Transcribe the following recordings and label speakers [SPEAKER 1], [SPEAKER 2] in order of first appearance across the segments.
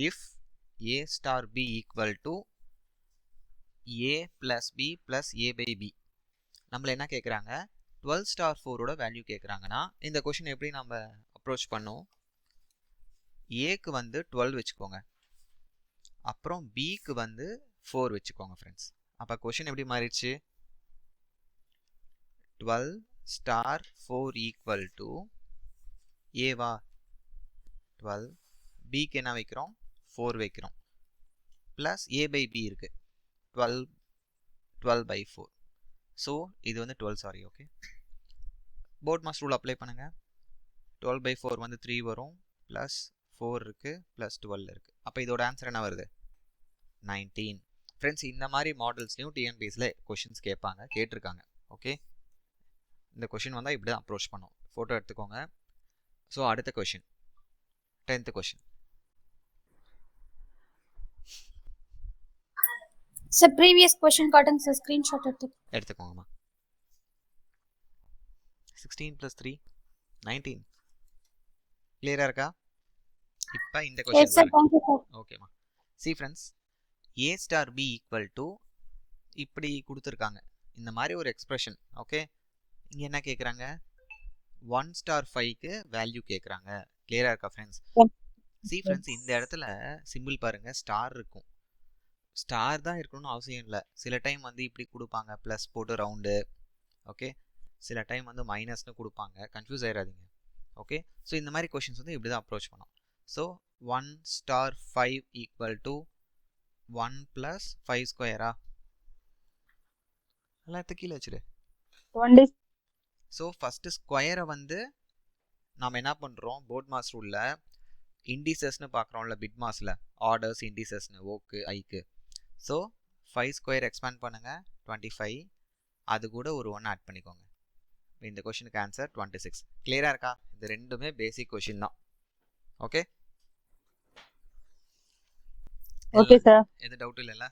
[SPEAKER 1] If a star b equal to a plus b plus a by b. நம்மள என்ன கேட்குறாங்க, 12 star 4ஓட value கேட்குறாங்கன்னா இந்த கொஷின் எப்படி நம்ம அப்ரோச் பண்ணோம், ஏக்கு வந்து 12 வச்சுக்கோங்க, அப்புறம் பிக்கு வந்து 4 வச்சுக்கோங்க ஃப்ரெண்ட்ஸ். அப்போ கொஷின் எப்படி மாறிடுச்சு, 12 star 4 equal to ஏவா 12, பிக்கு என்ன வைக்கிறோம் 4 வைக்கிறோம், ப்ளஸ் ஏ பை பி இருக்குது 12 by 4. ஸோ இது வந்து 12 sorry okay. BODMAS rule apply பண்ணுங்கள். 12 by 4 வந்து 3 வரும், ப்ளஸ் 4 இருக்குது, ப்ளஸ் 12 இருக்குது. அப்போ இதோட ஆன்சர் என்ன வருது 19. ஃப்ரெண்ட்ஸ் இந்த மாதிரி மாடல்ஸ்லையும் டிஎன்பிஎஸ்சியில் கொஷின்ஸ் கேட்டிருக்காங்க ஓகே. இந்த கொஷின் வந்தால் இப்படி தான் அப்ரோச் பண்ணோம். ஃபோட்டோ எடுத்துக்கோங்க. ஸோ அடுத்த question 10th question.
[SPEAKER 2] Sir previous question காட்டுங்க சார், ஸ்கிரீன்ஷாட்
[SPEAKER 1] எடுத்துக்கோங்கம்மா. 16 + 3 19. கிளியரா இருக்கா? இப்போ இந்த கொஸ்டின் பாருங்க. ஓகேம்மா. C friends, a star b equal to இப்படி கொடுத்துருக்காங்க இந்த மாதிரி ஒரு எக்ஸ்பிரஷன் ஓகே. இங்கே என்ன கேட்குறாங்க, 1 star 5க்கு வேல்யூ கேட்குறாங்க. கிளியரா இருக்கா ஃப்ரெண்ட்ஸ்? சி ஃப்ரெண்ட்ஸ், இந்த இடத்துல சிம்பிள் பாருங்க, ஸ்டார் இருக்கும். ஸ்டார் தான் இருக்கணும்னு அவசியம் இல்லை. சில டைம் வந்து இப்படி கொடுப்பாங்க ப்ளஸ் போட்டு ரவுண்டு ஓகே, சில டைம் வந்து மைனஸ்னு கொடுப்பாங்க, கன்ஃபியூஸ் ஆயிடாதீங்க ஓகே. ஸோ இந்த மாதிரி கொஷின்ஸ் வந்து இப்படி தான் அப்ரோச் பண்ணோம். So 1 star 5 equal to 1 plus 5 ஸ்கொயரா, எல்லாத்துக்கும் கீழே வச்சுரு. ஸோ ஃபஸ்ட்டு ஸ்கொயரை வந்து நாம் என்ன பண்ணுறோம், போர்ட் மாஸ் ரூலில் இண்டிசஸ்னு பார்க்குறோம்ல, பிட் மாஸில் ஆர்டர்ஸ் இண்டிசஸ்னு ஓக்கு ஐக்கு. ஸோ 5 ஸ்கொயர் எக்ஸ்பேண்ட் பண்ணுங்கள் 25, அது கூட ஒரு 1 ஆட் பண்ணிக்கோங்க. இந்த கொஷினுக்கு ஆன்சர் 26. கிளியராக இருக்கா? இது ரெண்டுமே பேசிக் கொஷின் தான் ஓகே.
[SPEAKER 3] ஓகே சார்,
[SPEAKER 1] எது டவுட் இல்லைல்ல?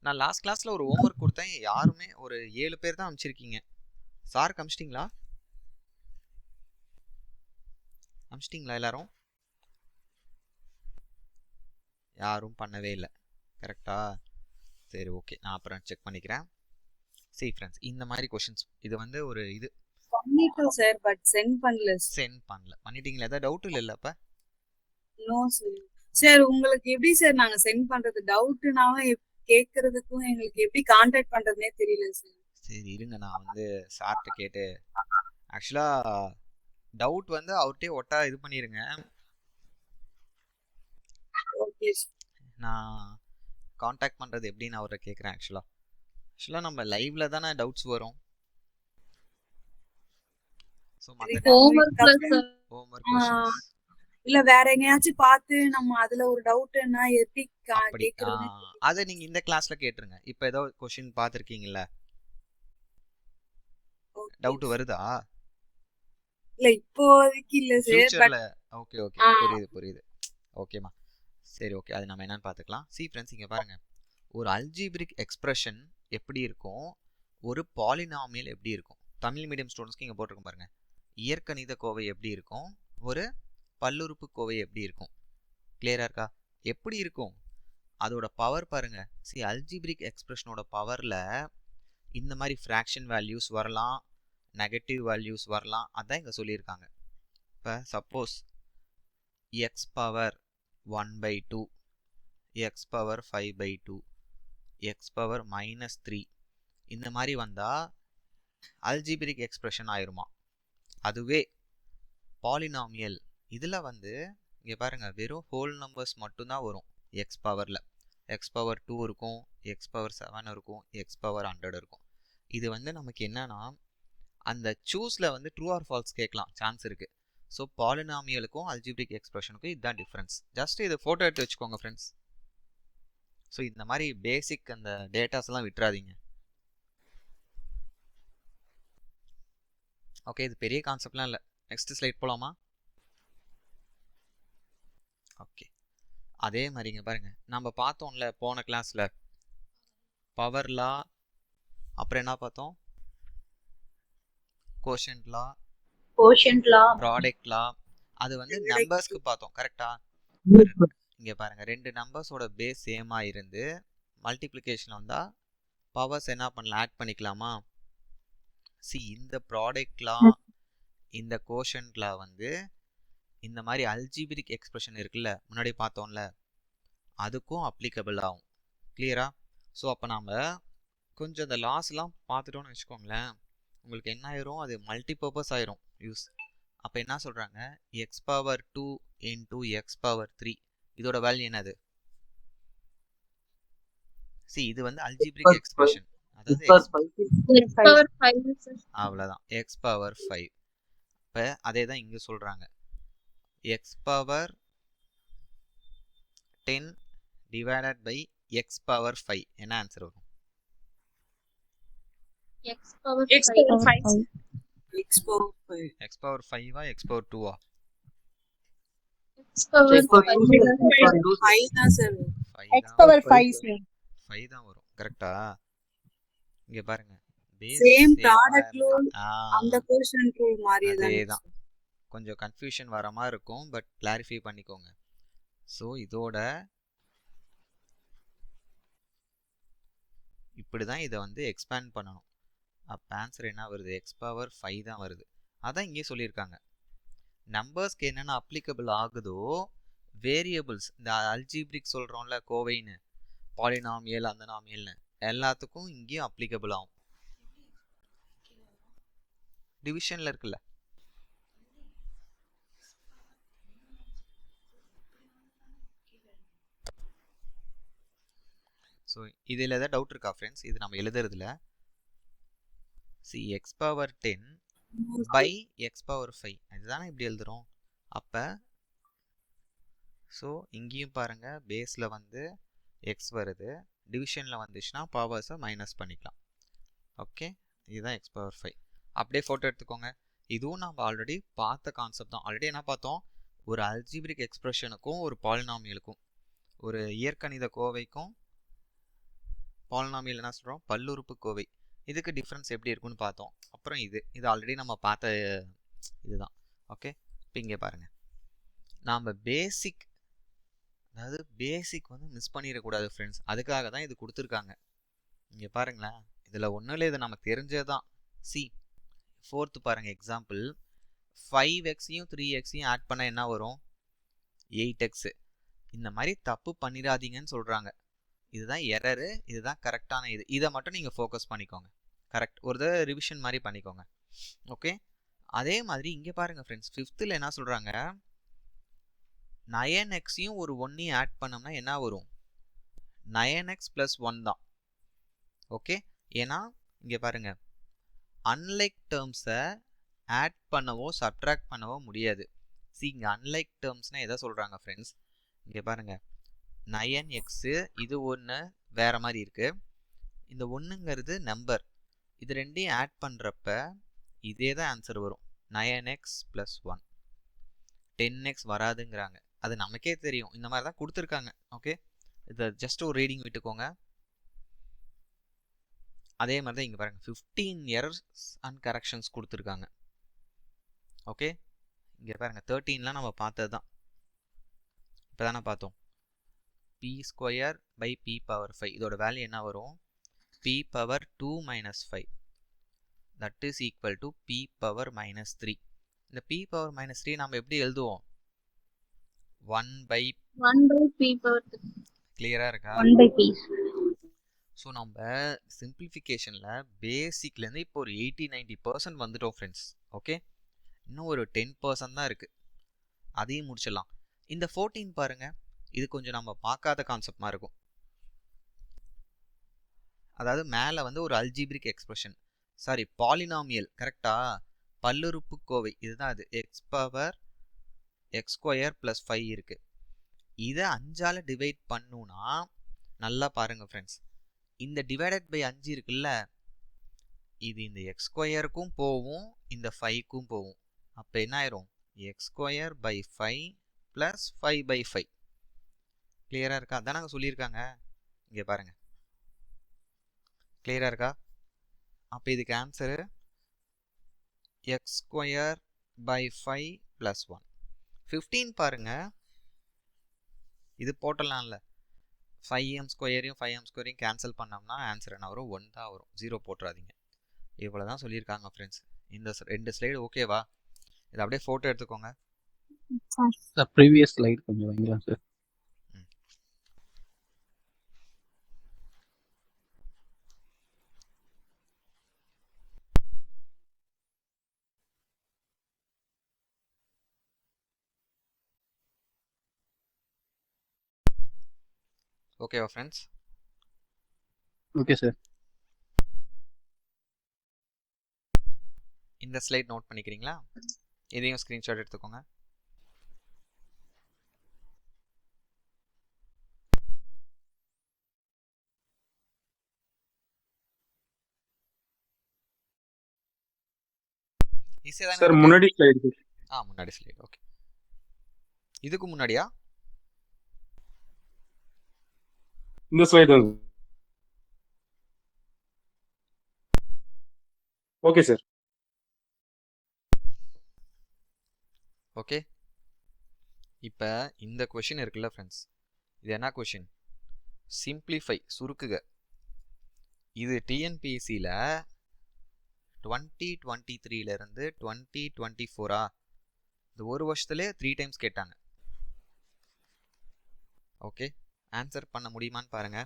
[SPEAKER 1] நான் லாஸ்ட் கிளாஸில் ஒரு ஹோம்ஒர்க் கொடுத்தேன், யாருமே ஒரு 7 பேர் தான் அனுப்பிச்சிருக்கீங்க. சார் அனுப்பிச்சிட்டிங்களா? அனுப்பிச்சிட்டிங்களா எல்லாரும்? யாரும் பண்ணவே இல்லை கரெக்டா? சரி ஓகே, நான் அப்புறம் செக் பண்ணிக்கிறேன். சரி ஃப்ரெண்ட்ஸ், இந்த மாதிரி கொஷின்ஸ் இது வந்து ஒரு இது
[SPEAKER 3] பண்ணிட்டோம் சார், பட் சென்ட் பண்ணல.
[SPEAKER 1] பண்ணிட்டீங்களா? ஏதாவது டவுட் இல்லைல்ல? அப்போ
[SPEAKER 3] நோ சார். சார் உங்களுக்கு எப்படி சார் நாங்க சென்ட் பண்றது, டவுட்னாலும் கேட்கறதுக்கும் எங்களுக்கு எப்படி கான்டாக்ட் பண்றதுனே தெரியல சார்.
[SPEAKER 1] சரி இருங்க, நான் வந்து சார்கிட்ட கேட்டு, ஆக்சுவலாக டவுட் வந்து அவர்கிட்டே ஒட்டா இது பண்ணிடுங்க.
[SPEAKER 3] ஓகே,
[SPEAKER 1] நான் கான்டாக்ட் பண்ணுறது எப்படின்னு அவரை கேட்குறேன். ஆக்சுவலாக நம்ம லைவ்ல தானே டவுட்ஸ் வரும். ஸோ ஹோம்ஒர்க்
[SPEAKER 3] இல்ல வேற எங்கயாச்சும் பார்த்து நம்ம அதுல ஒரு டவுட்னா எப்படி கேக்குறது,
[SPEAKER 1] அதை நீங்க இந்த கிளாஸ்ல கேட்டுருங்க. இப்போ ஏதோ क्वेश्चन பாத்துர்க்கீங்கல, டவுட் வருதா?
[SPEAKER 3] இல்ல இப்போதைக்கு இல்ல சார்,
[SPEAKER 1] ஃபியூச்சர்ல. ஓகே புரியுது ஓகேமா. சரி ஓகே, அது நம்ம என்னன்னு பாத்துக்கலாம். சி ஃப்ரெண்ட்ஸ், இங்க பாருங்க, ஒரு அல்ஜிப்ரிக் எக்ஸ்பிரஷன் எப்படி இருக்கும், ஒரு பாலினாமியல் எப்படி இருக்கும். தமிழ் மீடியம் ஸ்டூடெண்ட்ஸ்க்கு இங்க போட்டுருக்கோம் பாருங்க. இயற்கணித கோவை எப்படி இருக்கும், ஒரு பல்லுறுப்பு கோவை எப்படி இருக்கும். கிளியரா இருக்கா? எப்படி இருக்கும், அதோட பவர் பாருங்க. சி அல்ஜிப்ரிக் எக்ஸ்பிரஷனோட பவர்ல இந்த மாதிரி ஃப்ராக்ஷன் வேல்யூஸ் வரலாம், நெகட்டிவ் வேல்யூஸ் வரலாம். அதான் இங்க சொல்லியிருக்காங்க. இப்போ suppose X power 1/2, X power 5/2, X power -3 இந்த மாதிரி வந்தா அல்ஜிப்ரிக் எக்ஸ்பிரஷன் ஆயிருமா. அதுவே பாலினாமியல் இதில் வந்து இங்கே பாருங்க, வெறும் ஹோல் நம்பர்ஸ் மட்டும்தான் வரும். எக்ஸ் பவரில் எக்ஸ் பவர் 2 இருக்கும், எக்ஸ் பவர் 7 இருக்கும், எக்ஸ் பவர் 100 இருக்கும். இது வந்து நமக்கு என்னன்னா, அந்த சூஸில் வந்து ட்ரூ ஆர் ஃபால்ஸ் கேட்கலாம் சான்ஸ் இருக்குது. ஸோ பாலினாமியலுக்கும் அல்ஜிப்ரிக் எக்ஸ்பிரஷனுக்கும் இதுதான் டிஃப்ரென்ஸ். ஜஸ்ட் இது ஃபோட்டோ எடுத்து வச்சுக்கோங்க ஃப்ரெண்ட்ஸ். ஸோ இந்த மாதிரி பேசிக் அந்த டேட்டாஸ்லாம் விட்டுறாதீங்க ஓகே. இது பெரிய கான்செப்ட்லாம் இல்லை. நெக்ஸ்ட் ஸ்லைட் போகலாமா? ஓகே, அதே மாதிரி இங்கே பாருங்கள், நம்ம பார்த்தோம்ல போன கிளாஸில் பவர் லா, அப்புறம் என்ன பார்த்தோம், கோஷன்ட் லா, ப்ராடக்ட் லா. அது வந்து நம்பர்ஸ்க்கு பார்த்தோம் கரெக்டா? இங்கே பாருங்கள், 2 நம்பர்ஸோட பேஸ் சேமாக இருந்து மல்டிப்ளிகேஷன் வந்தால் பவர்ஸ் என்ன பண்ணலாம், ஆட் பண்ணிக்கலாமா? இந்த ப்ராடக்ட்லாம் இந்த கோஷன்ட்லாம் வந்து இந்த மாதிரி அல்ஜிபிரிக் எக்ஸ்பிரஷன் இருக்குல்ல, முன்னாடி பார்த்தோம்ல, அதுக்கும் அப்ளிகபிள் ஆகும். கிளியரா? ஸோ அப்போ நாம் கொஞ்சம் இந்த லாஸ்லாம் பார்த்துட்டோன்னு வச்சுக்கோங்களேன், உங்களுக்கு என்ன ஆயிரும், அது மல்டிபர்பஸ் ஆயிரும் யூஸ். அப்போ என்ன சொல்கிறாங்க, x power 2 into X power 3 இதோட வேல்யூ என்னது? இது வந்து அல்ஜிபிரிக் எக்ஸ்பிரஷன், அதாவது அவ்வளோதான், எக்ஸ் பவர் 5. இப்போ அதே தான் இங்கே சொல்கிறாங்க, x power 10 divided by X power 5 என்ன ஆன்சர் வரும்?
[SPEAKER 2] X power
[SPEAKER 3] X
[SPEAKER 2] 5.
[SPEAKER 3] power 5. X power 5.
[SPEAKER 1] X power 5 X power 2
[SPEAKER 2] X power
[SPEAKER 3] 5 தான் சார்.
[SPEAKER 4] X power 5 sir.
[SPEAKER 1] 5 தான் வரும். கரெக்ட்டா? இங்க பாருங்க.
[SPEAKER 3] சேம் ப்ராடக்ட் ரூல் அந்த கோஷன் ரூல் மாதிரியே
[SPEAKER 1] அதேதான். கொஞ்சம் கன்ஃபியூஷன் வர மாதிரி இருக்கும், பட் கிளாரிஃபை பண்ணிக்கோங்க. ஸோ இதோட இப்படி தான் இதை வந்து எக்ஸ்பேண்ட் பண்ணணும். அப்போ ஆன்சர் என்ன வருது? எக்ஸ் பவர் 5 தான் வருது. அதான் இங்கே சொல்லியிருக்காங்க, நம்பர்ஸ்க்கு என்னென்ன அப்ளிகபிள் ஆகுதோ வேரியபிள்ஸ், இந்த அல்ஜிப்ரிக் சொல்கிறோம்ல, கோவைன்னு, பாலினாமியல், அந்த நாமியல்னு எல்லாத்துக்கும் இங்கேயும் அப்ளிகபிள் ஆகும். டிவிஷனில் இருக்குல்ல, ஸோ இதில் ஏதாவது டவுட் இருக்கா ஃப்ரெண்ட்ஸ்? இது நம்ம எழுதுறதுல X power 10 by X power 5 இதுதானே இப்படி எழுதுகிறோம். அப்போ ஸோ இங்கேயும் பாருங்கள், பேஸில் வந்து எக்ஸ் வருது, டிவிஷனில் வந்துச்சுன்னா பவர்ஸை மைனஸ் பண்ணிக்கலாம். ஓகே, இதுதான் எக்ஸ் பவர் 5. அப்படியே ஃபோட்டோ எடுத்துக்கோங்க. இதுவும் நம்ம ஆல்ரெடி பார்த்த கான்செப்ட் தான். ஆல்ரெடி என்ன பார்த்தோம், ஒரு அல்ஜிப்ரிக் எக்ஸ்பிரஷனுக்கும் ஒரு பாலினாமியலுக்கும், ஒரு இயற்கணித கோவைக்கும் பாலினாமியல் என்ன சொல்கிறோம், பல்லுறுப்பு கோவை, இதுக்கு டிஃப்ரென்ஸ் எப்படி இருக்குன்னு பார்த்தோம். அப்புறம் இது ஆல்ரெடி நம்ம பார்த்த இதுதான். ஓகே, இப்போ இங்கே பாருங்கள், நாம் பேசிக், அதாவது பேசிக் வந்து மிஸ் பண்ணிடக்கூடாது ஃப்ரெண்ட்ஸ், அதுக்காக தான் இது கொடுத்துருக்காங்க. இங்கே பாருங்களேன், இதில் ஒன்றும் இல்லை, இது நமக்கு தெரிஞ்சது தான். ஃபோர்த்து பாருங்கள், எக்ஸாம்பிள் 5xையும் 3xையும் ஆட் பண்ணால் என்ன வரும்? 8x. இந்த மாதிரி தப்பு பண்ணிடாதீங்கன்னு சொல்கிறாங்க. இதுதான் எரரு, இதுதான் கரெக்டான இது. இதை மட்டும் நீங்கள் ஃபோக்கஸ் பண்ணிக்கோங்க. கரெக்ட், ஒரு தடவை ரிவிஷன் மாதிரி பண்ணிக்கோங்க. ஓகே, அதே மாதிரி இங்கே பாருங்கள் ஃப்ரெண்ட்ஸ், 5th என்ன சொல்கிறாங்க, 9xையும் ஒரு 1ஐயும் ஆட் பண்ணோம்னா என்ன வரும்? 9x + 1 தான். ஓகே, ஏன்னா இங்கே பாருங்கள், அன்லைக் டேர்ம்ஸை ஆட் பண்ணவோ சப்ட்ராக்ட் பண்ணவோ முடியாது. இங்கே அன்லைக் டேர்ம்ஸ்னால் எதை சொல்கிறாங்க ஃப்ரெண்ட்ஸ்? இங்கே பாருங்கள், 9x இது ஒன்று வேறு மாதிரி இருக்குது, இந்த ஒன்றுங்கிறது நம்பர், இது ரெண்டையும் ஆட் பண்ணுறப்ப இதே தான் ஆன்சர் வரும், 9x + 1. 10x வராதுங்கிறாங்க. அது நமக்கே தெரியும், இந்த மாதிரி தான் கொடுத்துருக்காங்க. ஓகே, இதை ஜஸ்ட் ஒரு ரீடிங் விட்டுக்கோங்க. அதே மாதிரி தான் இங்கே பாருங்கள், 15 எரர்ஸ் அண்ட் கரெக்ஷன்ஸ் கொடுத்துருக்காங்க. ஓகே, இங்கே பாருங்கள், 13லாம் நம்ம பார்த்தது தான், இப்போ தானே பார்த்தோம். p² / p பவர் 5 இதோட வேல்யூ என்ன வரும்? p power 2 - 5 that is equal to p power -3. இந்த p பவர் -3 நம்ம எப்படி எழுதுவோம்?
[SPEAKER 2] 1/p power 3.
[SPEAKER 1] கிளியராக இருக்கா?
[SPEAKER 2] 1/p.
[SPEAKER 1] ஸோ நம்ம சிம்பிளிஃபிகேஷனில் பேசிக்லேருந்து இப்போ ஒரு 80-90% வந்துட்டோம் ஃப்ரெண்ட்ஸ். ஓகே, இன்னும் ஒரு 10% தான் இருக்குது, அதையும் முடிச்சிடலாம். இந்த 14 பாருங்கள், இது கொஞ்சம் நம்ம பார்க்காத கான்செப்ட் மாதிரி இருக்கும். அதாவது மேலே வந்து ஒரு அல்ஜிப்ரிக் எக்ஸ்பிரஷன், சாரி பாலினாமியல், கரெக்டா, பல்லுறுப்பு கோவை, இதுதான் அது, எக்ஸ் பவர் x² + 5 இருக்குது. இதை 5ஆல் டிவைட் பண்ணுன்னா நல்லா பாருங்கள் ஃப்ரெண்ட்ஸ், இந்த டிவைடட் பை 5 இருக்குல்ல, இது இந்த x²க்கும் போகும், இந்த 5க்கும் போகும். அப்போ என்ன ஆயிரும்? x² / 5 + 5/5. கிளியராக இருக்கா? அதான் நாங்கள் சொல்லியிருக்காங்க. இங்கே பாருங்கள், கிளியராக இருக்கா? அப்போ இதுக்கு ஆன்சரு x² / 5 + 1. 15 பாருங்கள், இது போட்டலாம்ல. 5m² 5m² கேன்சல் பண்ணோம்னா ஆன்சர் என்ன வரும்? 1 தான் வரும். 0 போட்டுறாதீங்க. இவ்வளோ தான் சொல்லியிருக்காங்க ஃப்ரெண்ட்ஸ். இந்த 2 ஸ்லைடு ஓகேவா? இதை அப்படியே ஃபோட்டோ எடுத்துக்கோங்க.
[SPEAKER 5] சார் ப்ரீவியஸ் ஸ்லைட் கொஞ்சம் வைங்களா சார்?
[SPEAKER 1] ஓகேவா ஃப்ரெண்ட்ஸ்?
[SPEAKER 5] Okay sir.
[SPEAKER 1] இந்த ஸ்லைட் நோட் பண்ணிக்கிறீங்களா? இதையும் ஸ்க்ரீன்ஷாட் எடுத்துக்கோங்க. ஈஸியாக
[SPEAKER 6] சார்
[SPEAKER 1] தானே?
[SPEAKER 6] முன்னாடி ஸ்லைடு.
[SPEAKER 1] முன்னாடி ஸ்லைட். ஓகே, இதுக்கு முன்னாடியா?
[SPEAKER 6] இந்த ஸ்லைடு தான். Okay sir.
[SPEAKER 1] ஓகே, இப்போ இந்த கொஷின் இருக்குல்ல ஃப்ரெண்ட்ஸ், இது என்ன கொஷின்? சிம்பிளிஃபை, சுருக்குக. இது டிஎன்பிஎஸ்சியில் 2023 2024 இந்த ஒரு வருஷத்துலேயே 3 டைம்ஸ் கேட்டாங்க. ஓகே, ஆன்சர் பண்ண முடியுமான்னு பாருங்க.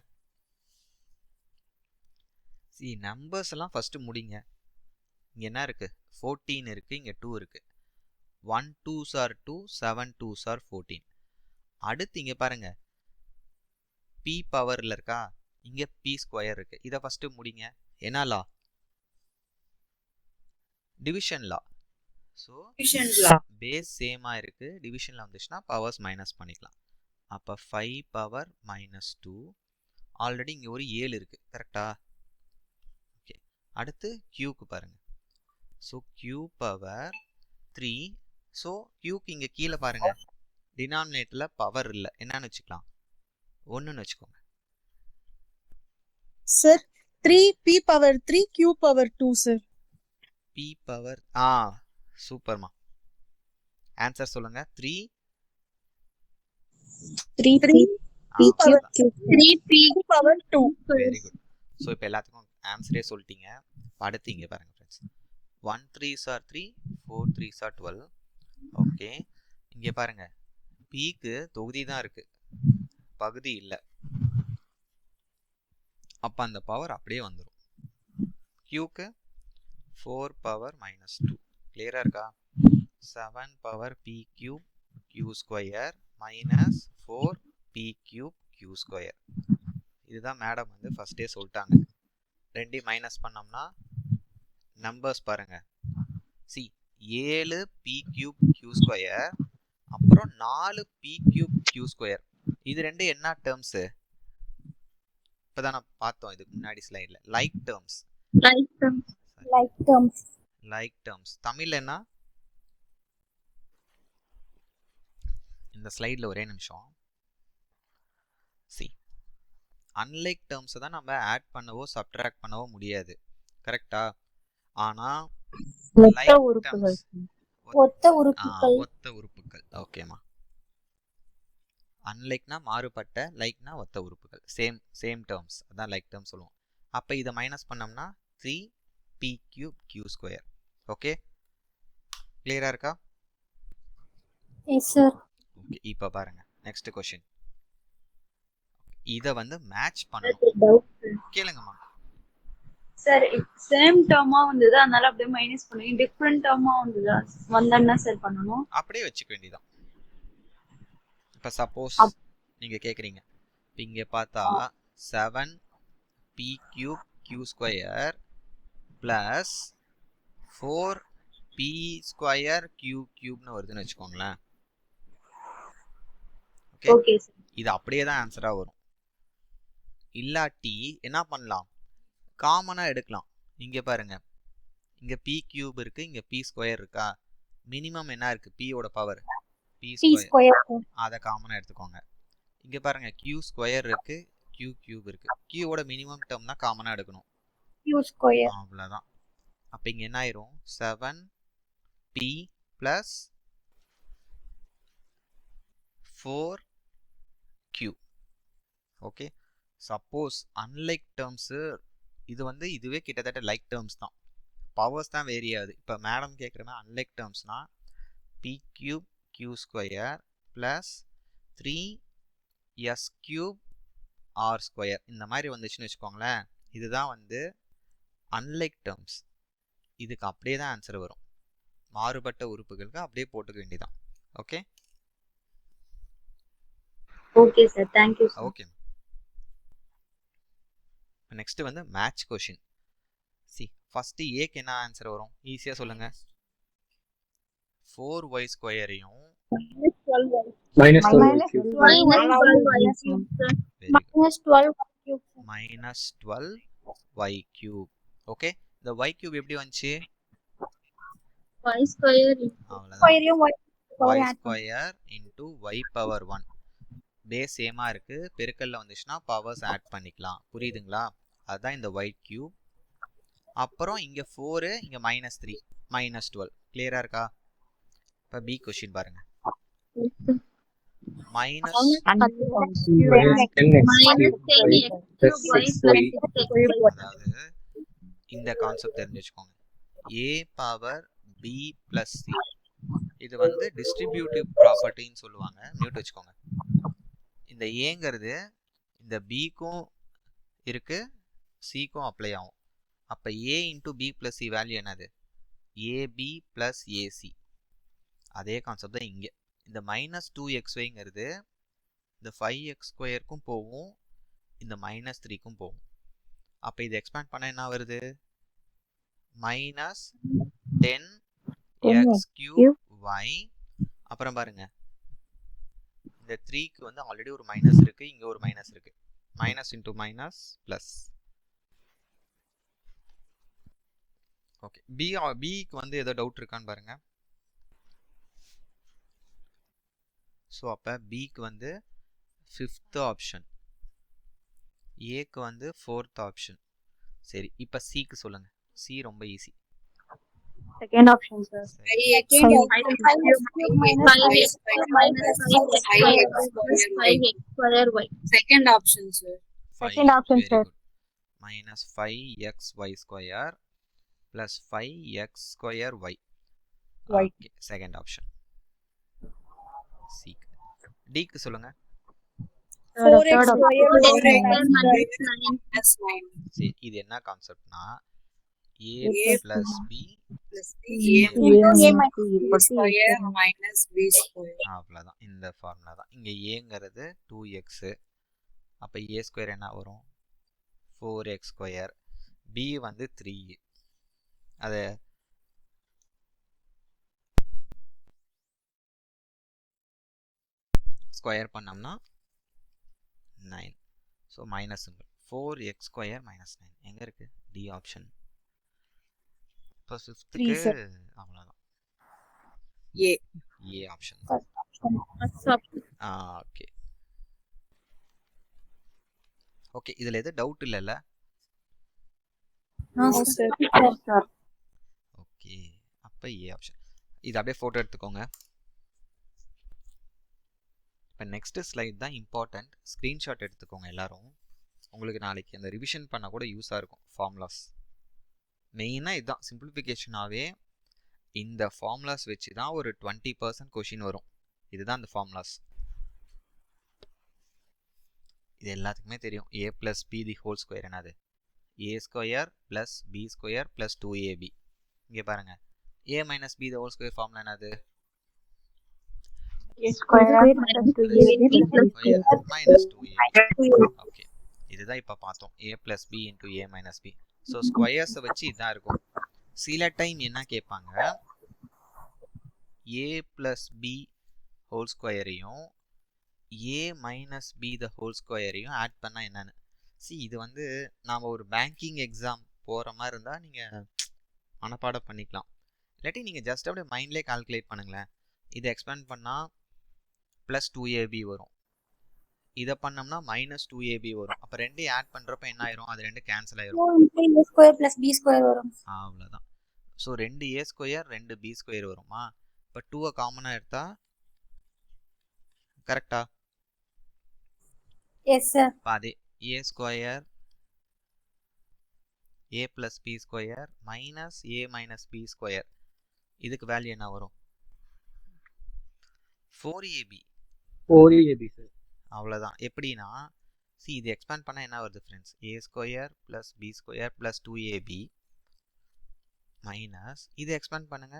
[SPEAKER 1] நம்பர்ஸ் எல்லாம் ஃபர்ஸ்ட் முடிங்க. இங்கே என்ன இருக்கு? 14 இருக்கு, இங்கே 2 இருக்கு. 1 2s are 2, 7 2s are 14. அடுத்து இங்கே பாருங்க, பி பவரில் இருக்கா, இங்கே பி ஸ்கொயர் இருக்கு. இதை ஃபர்ஸ்ட் முடிங்க. என்ன லா? டிவிஷன் லா. ஸோ பேஸ் சேமாக இருக்கு, டிவிஷனில் வந்துச்சுன்னா பவர்ஸ் மைனஸ் பண்ணிக்கலாம். அப்போ 5 பவர் -2. ஆல்ரெடி இங்கே ஒரு 7 இருக்கு, கரெக்டா? ஓகே, அடுத்து கியூக்கு பாருங்க. So Q power 3. ஸோ கியூக்கு இங்கே கீழே பாருங்க, டினாமினேட்டரில் பவர் இல்லை, என்னன்னு வச்சுக்கலாம்? 1ன்னு வச்சுக்கோங்க.
[SPEAKER 4] Sir, 3 P power 3 Q power 2, sir.
[SPEAKER 1] P power சூப்பர்மா. ஆன்சர் சொல்லுங்க. 3
[SPEAKER 4] P power 3 P power 2.
[SPEAKER 1] Very good. So இப்போ எல்லாத்துக்கும் ஆன்சரே சொல்லிட்டீங்க. அடுத்து இங்கே பாருங்க friends, 1 3s are 3, 4 3s are 12. Okay, இங்கே பாருங்க, பிக்கு தொகுதி தான் இருக்கு, பகுதி இல்லை. அப்போ அந்த பவர் அப்படியே வந்துடும். கியூக்கு 4 பவர் -2. கிளியரா இருக்கா? 7 power P cube Q square -4 P cube Q square. இதுதான் மேடம் வந்து ஃபர்ஸ்டே சொல்லிட்டாங்க. ரெண்டையும் மைனஸ் பண்ணோம்னா நம்பர்ஸ் பாருங்க. 7 பி கியூப் கியூ ஸ்கொயர், அப்புறம் 4 பி கியூப் கியூ ஸ்கொயர். இது ரெண்டு என்ன டேர்ம்ஸ்? இப்போதான் நான் பார்த்தோம் இதுக்கு முன்னாடி ஸ்லைடில். Like terms. லைக் டேர்ம்ஸ் தமிழ்ல என்ன? இந்த ஸ்லைடில் ஒரே நிமிஷம். அன்லைக் டேர்ம்ஸை தான் நம்ம ஆட் பண்ணவோ சப்ட்ராக்ட் பண்ணவோ முடியாது, கரெக்டா? ஆனா
[SPEAKER 4] ஒத்த
[SPEAKER 1] உறுப்புகள். ஓகேமா. அன்லைக்னா மாறுபட்ட, லைக்னா ஒத்த உறுப்புகள். சேம் டேர்ம்ஸ், அதான் லைக் டேர்ம் சொல்லுவோம். அப்போ இதை மைனஸ் பண்ணோம்னா 3 P cube Q square. Okay, கிளியரா இருக்கா?
[SPEAKER 4] Yes, sir.
[SPEAKER 1] ஓகே, இப்போ பாருங்க நெக்ஸ்ட் கொஸ்டின். இதை வந்து மேட்ச் பண்ணணும். கேளுங்கம்மா.
[SPEAKER 2] சார் சேம் டேர்மா வந்தது, அதனால அப்படியே மைனஸ் பண்ணுங்க. டிஃபரண்ட் டேர்மா வந்ததா வந்தா சார் பண்ணனும்?
[SPEAKER 1] அப்படியே வச்சுக்க வேண்டியதான். இப்போ சப்போஸ் நீங்க கேக்குறீங்க, இங்க பார்த்தா 7 P cube Q square plus 4 P square Q கியூப்னு வருதுன்னு வச்சுக்கோங்களேன்.
[SPEAKER 2] Okay sir.
[SPEAKER 1] இது அப்படியே தான் ஆன்சரா வரும். இல்லாட்டி என்ன பண்ணலாம்? காமனா எடுக்கலாம். இங்க பாருங்க, இங்க பி கியூப் இருக்கு, இங்க பி ஸ்கொயர் இருக்கா. மினிமம் என்ன இருக்கு? பி ஓட பவர் பி ஸ்கொயர், அதை காமனா எடுத்துக்கோங்க. இங்க பாருங்க, கியூ ஸ்கொயர் இருக்கு, கியூ கியூப் இருக்கு. கியூ ஓட மினிமம் டேர்ம் தான் காமனா எடுக்கணும்,
[SPEAKER 4] Q square.
[SPEAKER 1] அவ்வளவுதான். அப்ப இங்க என்ன ஆயிரும்? 7 P plus 4 q. Okay, suppose unlike terms இது வந்து இதுவே கிட்டத்தட்ட லைக் டேர்ம்ஸ் தான், பவர்ஸ் தான் வேரி ஆகுது. இப்போ மேடம் கேட்குறேன்னா அன்லைக் டேர்ம்ஸ்னா p cube q square plus 3s cube r square இந்த மாதிரி வந்துச்சுன்னு வச்சுக்கோங்களேன். இதுதான் வந்து அன்லைக் டேர்ம்ஸ். இதுக்கு அப்படியே தான் ஆன்சர் வரும், மாறுபட்ட உறுப்புகளுக்கு அப்படியே போட்டுக்க வேண்டியதான். Okay
[SPEAKER 2] okay sir, thank you sir.
[SPEAKER 1] Okay. Next வந்து மேட்ச் கொஷின். சி ஃபர்ஸ்ட் ஏக்கு என்ன ஆன்சர் வரும் ஈஸியா சொல்லுங்க. 4y ஸ்கொயரையும்
[SPEAKER 6] minus 12
[SPEAKER 4] minus
[SPEAKER 6] cube.
[SPEAKER 4] 12 y cube, sir. Minus 12 y cube, sir.
[SPEAKER 1] Minus 12y cube. Okay, இந்த y கியூப் எப்படி வந்துச்சு?
[SPEAKER 4] Y square
[SPEAKER 1] அவ்வளவுதான்,
[SPEAKER 4] square y power
[SPEAKER 1] y
[SPEAKER 4] add
[SPEAKER 1] square into y power 1. Base சேமா இருக்கு, பெருக்கல்ல வந்துச்சுன்னா பவர்ஸ் ஆட் பண்ணிக்கலாம். புரியுதுங்களா? அதுதான் இந்த y கியூப். அப்புறம் இங்க 4, இங்க -3 -12. கிளியரா இருக்கா? இப்போ பி கொஸ்டின் பாருங்க. Minus
[SPEAKER 4] minus
[SPEAKER 6] 10x
[SPEAKER 4] minus
[SPEAKER 6] cube
[SPEAKER 4] 10x
[SPEAKER 6] plus
[SPEAKER 4] cube y
[SPEAKER 6] 6y.
[SPEAKER 4] plus 6y.
[SPEAKER 1] அதாவது இந்த கான்செப்ட் தெரிஞ்சு வச்சுக்கோங்க. a power b plus c இது வந்து டிஸ்ட்ரிபியூட்டிவ் ப்ராப்பர்ட்டின்னு சொல்லுவாங்க. மியூட் வச்சுக்கோங்க. இந்த ஏங்கிறது இந்த பிக்கும் இருக்கு, சிக்கும் அப்ளை ஆகும். அப்போ a into B plus C value என்னது? AB plus AC. அதே கான்செப்ட் தான் இங்கே. இந்த -2xyங்கிறது இந்த 5x ஸ்கொயருக்கும் போகும், இந்த -3க்கும் போகும். அப்போ இது எக்ஸ்பேண்ட் பண்ண என்ன வருது? -10x cube y. அப்புறம் பாருங்க, இந்த 3க்கு வந்து ஆல்ரெடி ஒரு மைனஸ் இருக்கு, இங்க ஒரு மைனஸ் இருக்கு. Minus into minus plus. Okay, பிக்கு வந்து ஏதோ டவுட் இருக்கான்னு பாருங்க. ஸோ அப்போ பிக்கு வந்து 5th ஆப்ஷன், ஏக்கு வந்து 4th ஆப்ஷன். சரி, இப்போ சிக்கு சொல்லுங்க. சி ரொம்ப easy.
[SPEAKER 4] Second option, sir.
[SPEAKER 3] Second
[SPEAKER 4] Second
[SPEAKER 3] option.
[SPEAKER 4] 5x cube minus 5x square minus 5x square y plus 5x square y.
[SPEAKER 3] Second option, sir.
[SPEAKER 4] Second option,
[SPEAKER 1] Very
[SPEAKER 4] sir.
[SPEAKER 1] good. -5xy square plus 5x square y.
[SPEAKER 4] Y.
[SPEAKER 1] Okay, second option. C. D க்கு சொல்லுங்க.
[SPEAKER 4] 4x
[SPEAKER 3] Third
[SPEAKER 4] square
[SPEAKER 3] option.
[SPEAKER 4] minus 9.
[SPEAKER 3] Plus 9
[SPEAKER 1] சரி, இது என்ன கான்செப்ட்னா a plus b
[SPEAKER 3] plus b
[SPEAKER 4] Into a minus
[SPEAKER 3] square minus b square.
[SPEAKER 1] அவ்வளவுதான். இந்த formula தான். இங்க ஏங்கிறது 2x. அப்ப a ஸ்கொயர் என்ன வரும்? 4x square. b வந்து 3. அத ஸ்கொயர் பண்ணோம்னா 9. So minus simple. 4x square minus 9 எங்க இருக்கு? D option. இப்போ 5க்கு அவ்வளோதான்,
[SPEAKER 3] A.
[SPEAKER 1] A option.
[SPEAKER 4] First option.
[SPEAKER 1] Okay okay, இதுல எது டவுட் இல்லைல்ல?
[SPEAKER 4] No, sir.
[SPEAKER 1] ஓகே, அப்போ ஏ ஆப்ஷன். இது அப்படியே ஃபோட்டோ எடுத்துக்கோங்க. இப்போ நெக்ஸ்ட் ஸ்லைட் தான் இம்பார்ட்டன்ட். ஸ்க்ரீன்ஷாட் எடுத்துக்கோங்க எல்லாரும். உங்களுக்கு நாளைக்கு அந்த ரிவிஷன் பண்ண கூட யூஸாக இருக்கும். ஃபார்முலாஸ் மெயினாக இதுதான். சிம்பிளிஃபிகேஷனாகவே இந்த ஃபார்முலாஸ் வச்சு தான் ஒரு 20% கொஷின் வரும். இதுதான் அந்த ஃபார்முலாஸ். இது எல்லாத்துக்குமே தெரியும். a plus b the whole square என்னது? a square plus b square plus 2ab. இங்கே பாருங்க, a minus b the whole square formula என்னது?
[SPEAKER 4] A square minus 2ab plus
[SPEAKER 1] minus 2ab. Okay, இதுதான் இப்போ பார்த்தோம். a plus b into a minus b. So ஸ்கொயர்ஸை வச்சு இதுதான் இருக்கும். சில டைம் என்ன கேட்பாங்க, a plus b ஹோல் ஸ்கொயரையும் a minus b the whole ஸ்கொயரையும் ஆட் பண்ணால் என்னன்னு. இது வந்து நாம் ஒரு பேங்கிங் எக்ஸாம் போகிற மாதிரி இருந்தால் நீங்கள் மனப்பாடம் பண்ணிக்கலாம். இல்லாட்டி நீங்கள் ஜஸ்ட் அப்படியே மைண்ட்லேயே கால்குலேட் பண்ணுங்களேன். இதை எக்ஸ்பேண்ட் பண்ணால் ப்ளஸ் 2ab வரும், இதை பண்ணோம்னா மைனஸ் 2ab வரும். அப்போ ரெண்டையும் ஆட் பண்ணுறப்ப என்ன ஆயிரும்? அது ரெண்டு கேன்சல் ஆயிரும்.
[SPEAKER 4] a square plus b square வரும்.
[SPEAKER 1] அவ்வளோதான். So 2a square 2b square வருமா? இப்போ 2 காமனாக எடுத்தா கரெக்டா?
[SPEAKER 7] Yes, sir.
[SPEAKER 1] அதே ஏ ஸ்கொயர் ஏ ப்ளஸ் பி ஸ்கொயர் மைனஸ் ஏ மைனஸ் பி ஸ்கொயர் இதுக்கு வேல்யூ என்ன வரும்? 4ab.
[SPEAKER 6] 4ab sir.
[SPEAKER 1] அவ்வளோதான். எப்படின்னா இது எக்ஸ்பேண்ட் பண்ணால் என்ன வருது friends? A square plus B square plus 2ab minus இது எக்ஸ்பேண்ட் பண்ணுங்க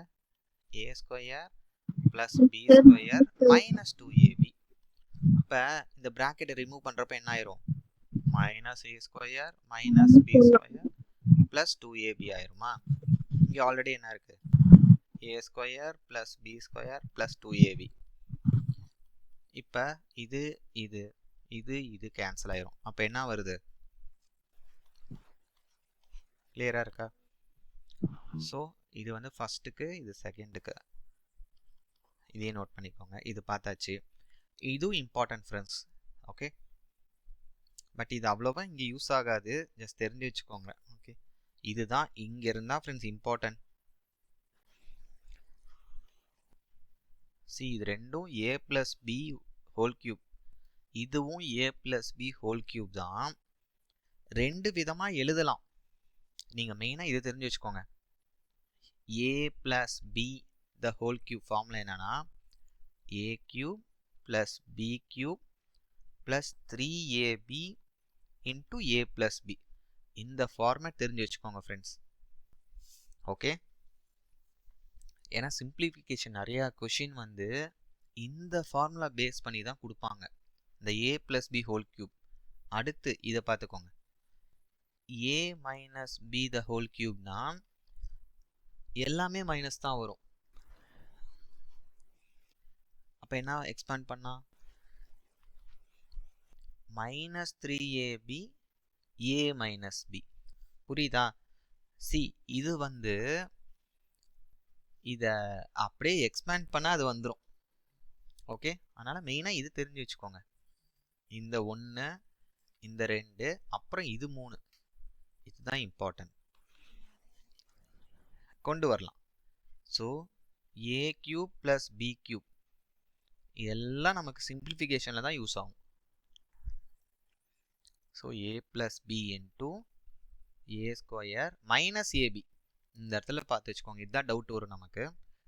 [SPEAKER 1] A square plus B square minus 2ab. இப்போ இந்த ப்ராக்கெட்டை ரிமூவ் பண்ணுறப்ப என்ன ஆயிரும்? Minus A square minus B square plus 2ab ஆயிருமா? இங்கே ஆல்ரெடி என்ன இருக்குது? A square plus B square plus 2ab. இப்போ இது இது இது இது கேன்சல் ஆயிரும். அப்போ என்ன வருது? கிளியராக இருக்கா? ஸோ இது வந்து ஃபஸ்ட்டுக்கு, இது செகண்டுக்கு. இதே நோட் பண்ணிக்கோங்க. இது பார்த்தாச்சு. இதுவும் இம்பார்ட்டன்ட் ஃப்ரெண்ட்ஸ். ஓகே, பட் இது அவ்வளோவா இங்கே யூஸ் ஆகாது. ஜஸ்ட் தெரிஞ்சு வச்சுக்கோங்க. ஓகே, இதுதான் இங்கே இருந்தால் ஃப்ரெண்ட்ஸ் இம்பார்ட்டன்ட். இது ரெண்டும் A plus B whole cube, இதுவும் A plus B whole cube தான். ரெண்டு விதமாக எழுதலாம். நீங்கள் மெயினாக இது தெரிஞ்சு வச்சுக்கோங்க. A plus B the whole cube formula என்னன்னா A cube plus B cube plus 3ab into A plus B. இந்த ஃபார்மேட் தெரிஞ்சு வச்சுக்கோங்க ஃப்ரெண்ட்ஸ். ஓகே, ஏன்னா சிம்பிளிஃபிகேஷன் நிறையா கொஷின் வந்து இந்த ஃபார்முலா பேஸ் பண்ணி தான் கொடுப்பாங்க. இந்த A plus B whole cube. அடுத்து இதை பார்த்துக்கோங்க. ஏ மைனஸ் பி த ஹோல் கியூப்னா எல்லாமே மைனஸ் தான் வரும். அப்போ என்ன எக்ஸ்பேண்ட் பண்ணா? மைனஸ் 3ab ஏ மைனஸ் பி. புரியுதா? இது வந்து இதை அப்படியே எக்ஸ்பேண்ட் பண்ணால் அது வந்துடும். ஓகே, அதனால் மெயினாக இது தெரிஞ்சு வச்சுக்கோங்க. இந்த 1 இந்த 2 அப்புறம் இது 3 இதுதான் இம்பார்ட்டன்ட். கொண்டு வரலாம். ஸோ ஏ கியூப் ப்ளஸ் பி கியூப் இதெல்லாம் நமக்கு சிம்பிளிஃபிகேஷனில் தான் யூஸ் ஆகும். So A plus B into A square minus AB. இந்த இடத்துல பார்த்து வச்சுக்கோங்க. இதுதான் டவுட் வரும் நமக்கு.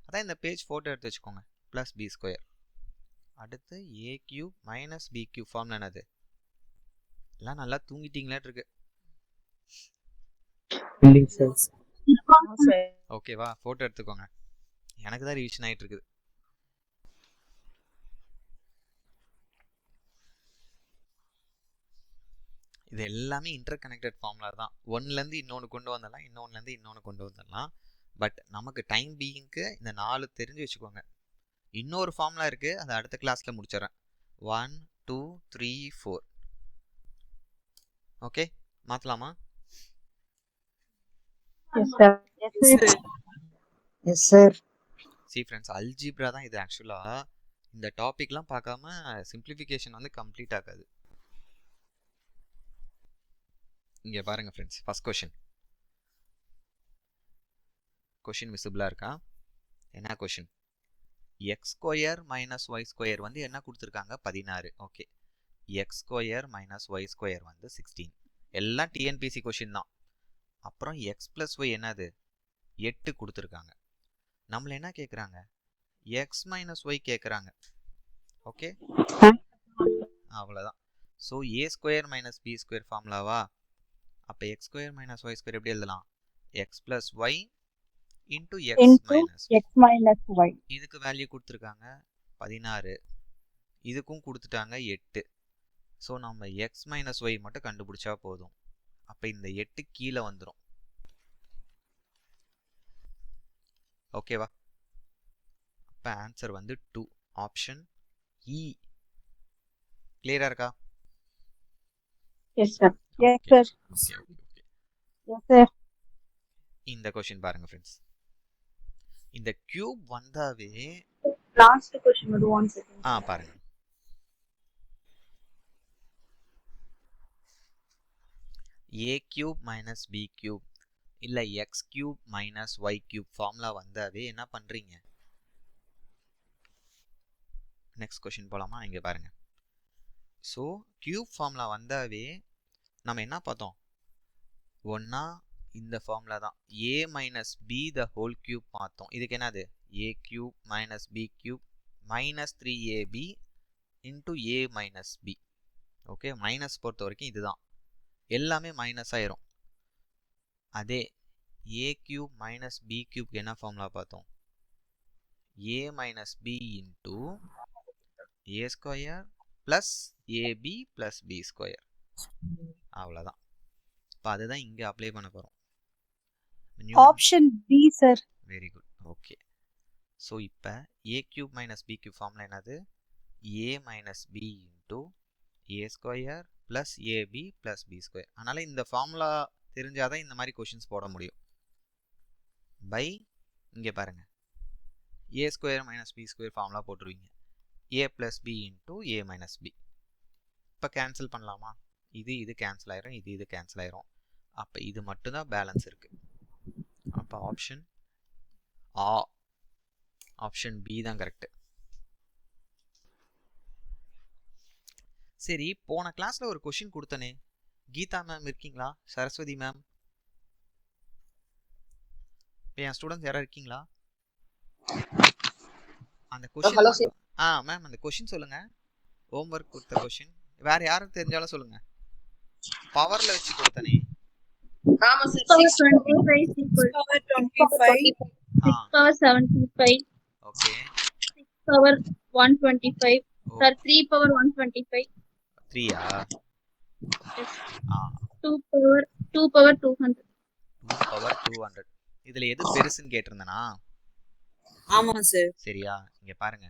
[SPEAKER 1] அதான் இந்த பேஜ் ஃபோட்டோ எடுத்து வச்சுக்கோங்க. Plus B square. அடுத்து A cube minus B cube ஃபார்ம்ல என்னது? எல்லாம் நல்லா தூங்கிட்டீங்களாட்டு இருக்கு. ஓகேவா? ஃபோட்டோ எடுத்துக்கோங்க. எனக்கு தான் ரிவிஷன் ஆகிட்டு இருக்குது. இது எல்லாமே இன்டர் கனெக்டட் ஃபார்முலா தான். ஒன்லேருந்து இன்னொன்று கொண்டு வந்துடலாம், இன்னொன்றுலேருந்து இன்னொன்று கொண்டு வந்துடலாம். பட் நமக்கு டைம் பீயிங்க்கு இந்த 4 தெரிஞ்சு வச்சுக்கோங்க. இன்னொரு ஃபார்முலா இருக்குது, அதை அடுத்த கிளாஸில் முடிச்சிடறேன். 1 2 3 4. ஓகே, மாற்றலாமா?
[SPEAKER 7] Yes, sir. Yes, sir.
[SPEAKER 1] Friends, algebra தான் இது. ஆக்சுவலாக இந்த டாபிக்லாம் பார்க்காம சிம்பிளிஃபிகேஷன் வந்து கம்ப்ளீட் ஆகாது. இங்கே பாருங்கள் ஃப்ரெண்ட்ஸ், ஃபஸ்ட் கொஷின் விசிபிளாக இருக்கா? என்ன question? X square minus Y square வந்து என்ன கொடுத்துருக்காங்க? 16. Okay, X square minus Y square வந்து 16. எல்லாம் டிஎன்பிசி கொஷின் தான். அப்புறம் எக்ஸ் ப்ளஸ் ஒய் என்னது? 8 கொடுத்துருக்காங்க. நம்மள என்ன கேட்குறாங்க? எக்ஸ் மைனஸ் ஒய் கேட்குறாங்க. ஓகே, அவ்வளோதான். So A square minus B square ஃபார்முலாவா? அப்போ X square minus Y square எப்படி எழுதலாம்? X plus Y into X minus Y. இதுக்கு வேல்யூ கொடுத்துருக்காங்க 16, இதுக்கும் கொடுத்துட்டாங்க 8. ஸோ நம்ம எக்ஸ் மைனஸ் ஒய் மட்டும் கண்டுபிடிச்சா போதும். அப்போ இந்த 8 கீழே வந்துடும். ஓகேவா? அப்போ ஆன்சர் வந்து 2, ஆப்ஷன் இ. கிளியரா இருக்கா?
[SPEAKER 7] Yes, sir. Yes, sir.
[SPEAKER 1] Okay.
[SPEAKER 7] Yes, sir.
[SPEAKER 1] இந்த கொஸ்டின் பாருங்க ஃப்ரெண்ட்ஸ். இந்த கியூப் வந்தாவே
[SPEAKER 2] லாஸ்ட் क्वेश्चन ஒரு 1 செகண்ட்.
[SPEAKER 1] பாருங்க. a cube minus B cube இல்லை X cube minus Y cube formula வந்தாவே என்ன பண்ணுறீங்க? நெக்ஸ்ட் கொஸ்டின் போகலாமா? இங்கே பாருங்க. ஸோ கியூப் ஃபார்முலா வந்தாவே நம்ம என்ன பார்த்தோம், ஒன்றா இந்த ஃபார்முலா தான் A minus B the whole cube பார்த்தோம். இதுக்கு என்னது A cube minus B cube minus 3ab into A minus B. Okay, minus பொறுத்த வரைக்கும் இதுதான், எல்லாமே மைனஸ் ஆயிரும். அதே ஏ கியூப் மைனஸ் பி கியூப்க்கு என்ன ஃபார்முலா பார்த்தோம், A minus B into A square plus AB plus B square. அவ்வளோதான். இப்போ அதுதான் இங்கே அப்ளை பண்ண போகிறோம்.
[SPEAKER 7] Option B sir.
[SPEAKER 1] Very good. Okay, so இப்போ A cube minus B cube formula என்னது, A minus B into A square plus AB plus B square. அதனால் இந்த ஃபார்முலா தெரிஞ்சாதான் இந்த மாதிரி கொஷின்ஸ் போட முடியும். பை இங்கே பாருங்கள், A square minus B square formula போட்டுருவீங்க, A plus B into A minus B. இப்போ கேன்சல் பண்ணலாமா, இது கேன்சல் ஆயிரும், இது கேன்சல் ஆயிரும். அப்போ இது மட்டும்தான் பேலன்ஸ் இருக்குது. அப்போ ஆப்ஷன் பி தான் கரெக்டு. சரி, போன கிளாஸில் ஒரு கொஷின் கொடுத்தனே, கீதா மேம் இருக்கீங்களா, சரஸ்வதி மேம், இப்போ என் ஸ்டூடெண்ட்ஸ் யாராவது இருக்கீங்களா? அந்த கொஷின் மேம் அந்த கொஷின் சொல்லுங்க, ஹோம்ஒர்க் கொடுத்த கொஷின். வேற யாருக்கு தெரிஞ்சாலும் சொல்லுங்க. பவர்ல வச்சு கொடுத்தனே.
[SPEAKER 4] ஆமா sir. 6 power 25 6 power 75
[SPEAKER 1] okay
[SPEAKER 4] 6 power 125 sir 3 power 125
[SPEAKER 1] 3யா?
[SPEAKER 4] yes
[SPEAKER 1] ஆ
[SPEAKER 4] 2 power 200
[SPEAKER 1] 2 பவர் 200. இதுல எது பெருசுன்னு கேட்டிருந்தனா?
[SPEAKER 3] ஆமா சார்.
[SPEAKER 1] சரியா, இங்க பாருங்க,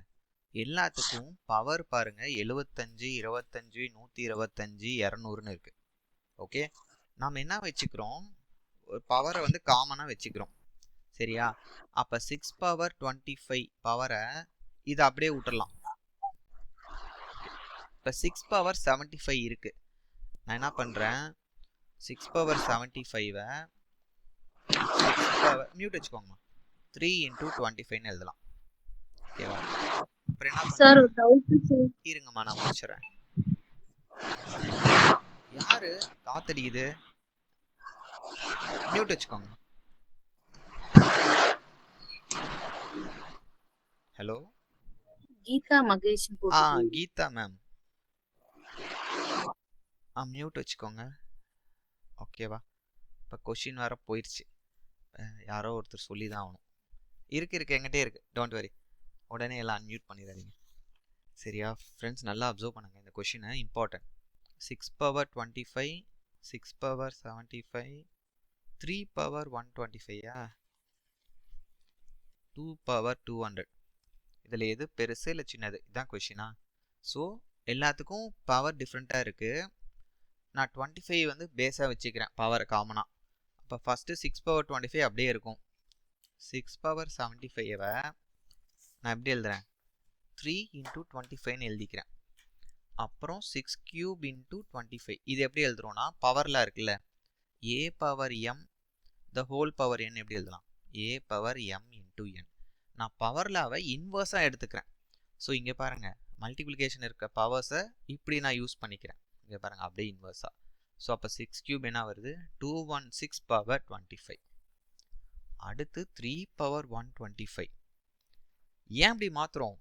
[SPEAKER 1] எல்லாத்துக்கும் பவர் பாருங்க 75 25 125 200ன்னு இருக்கு. ஓகே, நாம என்ன வச்சுக்கிறோம், ஒரு பவரை வந்து காமனா வச்சுக்கிறோம். சரியா, அப்ப 6 பவர் 25 பவரை இதை அப்படியே விட்டுறலாம். இப்ப 6 பவர் 75 இருக்கு, நான் என்ன பண்றேன், 6 பவர் 75 மியூட் வச்சுக்கோங்க, 3 into 25ன்னு எழுதலாம். ஓகேவா? அப்புறம் என்ன
[SPEAKER 4] சார்
[SPEAKER 1] பண்றேன்,
[SPEAKER 4] டவுட் சார்.
[SPEAKER 1] இருங்கம்மா நான் முடிச்சிடறேன். யாரு காத்தடிக்குது, மியூட் வச்சுக்கோங்க. Hello
[SPEAKER 4] Geetha Mahesh
[SPEAKER 1] Geetha ma'am, mute வச்சுக்கோங்க. ஓகேவா? இப்போ கொஷின் வேற போயிடுச்சு, யாரோ ஒருத்தர் சொல்லி தான் ஆகணும். இருக்கு என்கிட்டே இருக்கு, டோன்ட் வரி, உடனே எல்லாம் அன்மியூட் பண்ணிடாதீங்க. சரியா ஃப்ரெண்ட்ஸ், நல்லா அப்சர்வ் பண்ணுங்க இந்த கொஷினை, இம்பார்ட்டன்ட். 6 பவர் 25 6 பவர் 75 3 பவர் 125யா 2 பவர் 200. இதில் எது பெருசு இல்லை சின்னது, இதுதான் கொஷினா. ஸோ எல்லாத்துக்கும் பவர் டிஃப்ரெண்ட்டாக இருக்குது. நான் 25 வந்து பேஸாக வச்சுக்கிறேன் பவர் காமனாக. அப்போ ஃபஸ்ட்டு 6 பவர் 25 அப்படியே இருக்கும். 6 பவர் 75 நான் எப்படி எழுதுறேன், 3 into 25ன்னு எழுதிக்கிறேன். அப்புறம் 6 cube into 25, இது எப்படி எழுதுறோம்னா பவரில் இருக்குல்ல, a power m the whole power n எப்படி எழுதலாம், a power m into n. நான் பவரில் அவ இன்வர்ஸாக எடுத்துக்கிறேன். ஸோ இங்கே பாருங்கள், மல்டிப்ளிகேஷன் இருக்க பவர்ஸை இப்படி நான் யூஸ் பண்ணிக்கிறேன். இங்கே பாருங்கள், அப்படியே இன்வர்ஸாக. ஸோ அப்போ 6 cube என்ன வருது, 216 பவர் 25. அடுத்து 3 பவர் 125. ஏன் அப்படி மாற்றுறோம்,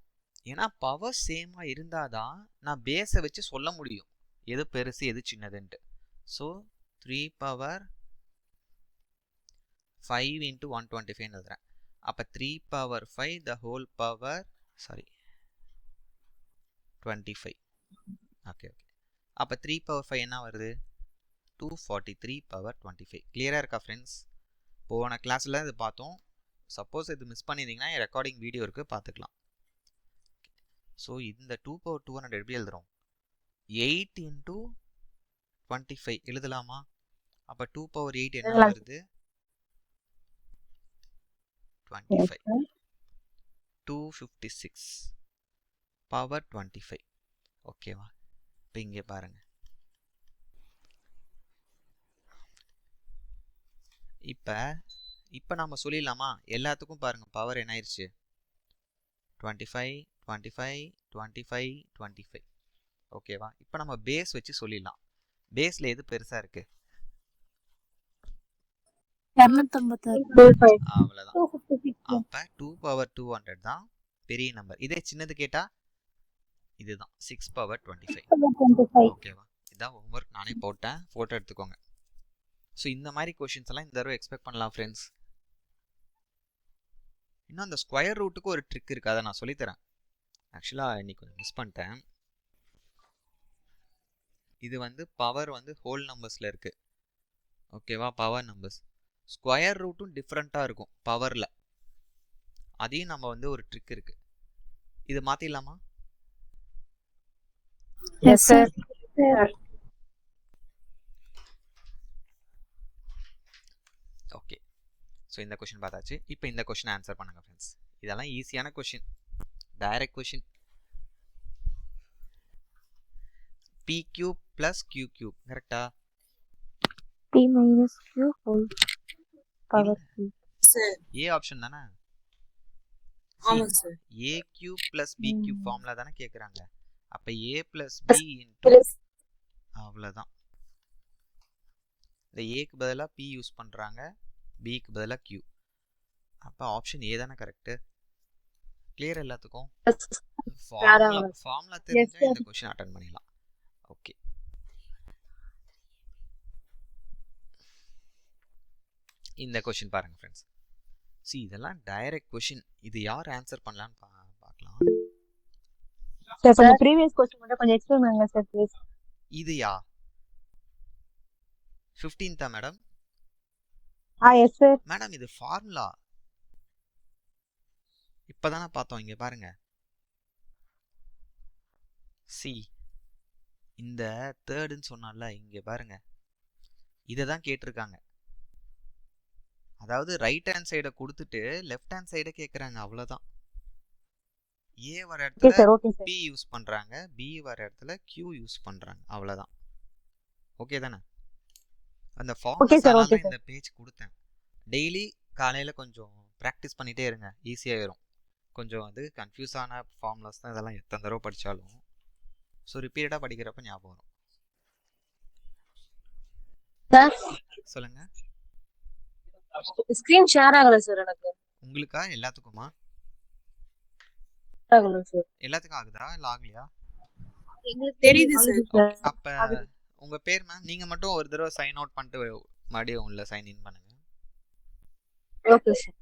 [SPEAKER 1] ஏன்னா பவர் சேமாக இருந்தால் தான் நான் பேஸை வச்சு சொல்ல முடியும் எது பெருசு எது சின்னதுன்ட்டு. ஸோ 3 பவர் 5 into 125 எழுதுறேன். அப்போ 3 power 5 the whole power 25. Okay அப்போ 3 பவர் 5 என்ன வருது, 243 பவர் 25. கிளியராக இருக்கா ஃப்ரெண்ட்ஸ்? போன கிளாஸில் இது பார்த்தோம். சப்போஸ் இது மிஸ் பண்ணியிருந்தீங்கன்னா ரெக்கார்டிங் வீடியோ இருக்குது, பார்த்துக்கலாம். ஸோ இந்த 2 பவர் 200 எப்படி எழுதுகிறோம், 8 into 25 எழுதலாமா? அப்போ 2 பவர் 8 என்ன வருது, 25. 256 பவர் 25. ஓகேவா? இப்போ இங்கே பாருங்க, இப்போ நம்ம சொல்லிடலாமா, எல்லாத்துக்கும் பாருங்க பவர் என்ன ஆயிடுச்சு, 25 25 25 25. ஓகேவா? இப்போ நம்ம பேஸ் வச்சு சொல்லிடலாம். பேஸ்ல எது பெருசா இருக்கு?
[SPEAKER 7] 256
[SPEAKER 1] அவ்வளவுதான்.
[SPEAKER 7] 256
[SPEAKER 1] அப்ப 2 பவர் 200 தான் பெரிய நம்பர். இதே சின்னது கேட்டா இதுதான் 6 பவர் 25.
[SPEAKER 7] 25
[SPEAKER 1] ஓகேவா? இதான் ஹோம்ஒர்க், நானே போட்டேன், போட்டோ எடுத்துக்கோங்க. ஸோ இந்த மாதிரி கொஷின்ஸ் எல்லாம் இந்த தடவை எக்ஸ்பெக்ட் பண்ணலாம் ஃப்ரெண்ட்ஸ். இன்னும் அந்த ஸ்கொயர் ரூட்டுக்கு ஒரு ட்ரிக் இருக்கு, அதை நான் சொல்லித்தரேன். ஆக்சுவலாக இன்னைக்கு கொஞ்சம் மிஸ் பண்ணிட்டேன். இது வந்து பவர் வந்து ஹோல் நம்பர்ஸில் இருக்கு. ஓகேவா? பவர் நம்பர்ஸ் ஸ்கொயர் ரூட்டும் டிஃப்ரெண்ட்டாக இருக்கும் பவரில். அதையும் நம்ம வந்து ஒரு ட்ரிக் இருக்கு, இது மாற்றிடலாமா?
[SPEAKER 7] Yes, sir.
[SPEAKER 1] ஓகே, ஸோ இந்த கொஷின் பார்த்தாச்சு. இப்போ இந்த கொஷின் ஆன்சர் பண்ணுங்க ஃப்ரெண்ட்ஸ். இதெல்லாம் ஈஸியான question, direct question. p cube plus q cube கரெக்டா?
[SPEAKER 7] P minus Q whole power Q.
[SPEAKER 3] Sir
[SPEAKER 1] A option தானே?
[SPEAKER 3] ஆமா sir.
[SPEAKER 1] a cube plus b cube formula தானே கேட்குறாங்க. அப்போ a plus b இன்ட்டு அவ்வளோதான். இந்த ஏக்கு பதிலாக p யூஸ் பண்ணுறாங்க, பிக்கு பதிலாக q. அப்போ ஆப்ஷன் ஏ தானே கரெக்டு. கிளியர் எல்லாத்துக்கும்? ஃபார்முலா தெரிஞ்சா இந்த கொஷின் அட்டன் பண்ணிடலாம். ஓகே, இந்த கொஷின் பாருங்க ஃப்ரெண்ட்ஸ். சி இதெல்லாம் டைரக்ட் கொஷின், இது யார் ஆன்சர் பண்ணலான்னு பார்க்கலாம்.
[SPEAKER 7] சார் கொஞ்சம் ப்ரீவியஸ் क्वेश्चन மட்டும் கொஞ்சம் எக்ஸ்பிளைன் பண்ணுங்க சார் ப்ளீஸ்.
[SPEAKER 1] இதுயா 15th madam?
[SPEAKER 7] Yes sir.
[SPEAKER 1] Madam இது ஃபார்முலா இப்பதானே பார்த்தோம். இங்க பாருங்க, சி இந்த தேர்டுன்னு சொன்னால இங்க பாருங்க, இதை தான் கேட்டிருக்காங்க. அதாவது ரைட் ஹேண்ட் சைடை கொடுத்துட்டு லெஃப்ட் ஹேண்ட் சைடை கேட்குறாங்க, அவ்வளோதான். ஏ வர
[SPEAKER 7] ஓகே
[SPEAKER 1] இடத்துல
[SPEAKER 7] sir. Okay sir.
[SPEAKER 1] B use பண்ணுறாங்க, பி வர இடத்துல கியூ யூஸ் பண்ணுறாங்க, அவ்வளோதான். ஓகே தானே? அந்த
[SPEAKER 7] ஓகே சார்.
[SPEAKER 1] ஃபார்முலாஸால
[SPEAKER 7] ஓகே
[SPEAKER 1] தான்
[SPEAKER 7] சார்.
[SPEAKER 1] இந்த பேஜ் கொடுத்தேன். டெய்லி காலையில் கொஞ்சம் ப்ராக்டிஸ் பண்ணிகிட்டே இருங்க, ஈஸியாகிடும். கொஞ்சம் அது கன்ஃபியூஸான ஃபார்முலாஸ் தான், இதெல்லாம் எத்தனை தடவை படித்தாலும். ஸோ ரிப்பீட்டடாக படிக்கிறப்ப ஞாபகம் வரும்.
[SPEAKER 4] சார்
[SPEAKER 1] சொல்லுங்க.
[SPEAKER 4] ஸ்கிரீன் ஷேர் ஆகல சார் எனக்கு.
[SPEAKER 1] உங்களுக்கா எல்லாத்துக்குமா?
[SPEAKER 4] ஆகல சார்.
[SPEAKER 1] எல்லாத்துக்கும் ஆகுதா இல்லை ஆகலையா?
[SPEAKER 4] எங்களுக்கு
[SPEAKER 3] தெரியுது சார்.
[SPEAKER 1] அப்போ உங்கள் பேர் மேம், நீங்கள் மட்டும் ஒரு தடவை சைன் அவுட் பண்ணிட்டு மறுபடியும் உள்ள சைன் இன் பண்ணுங்க.
[SPEAKER 4] Okay sir.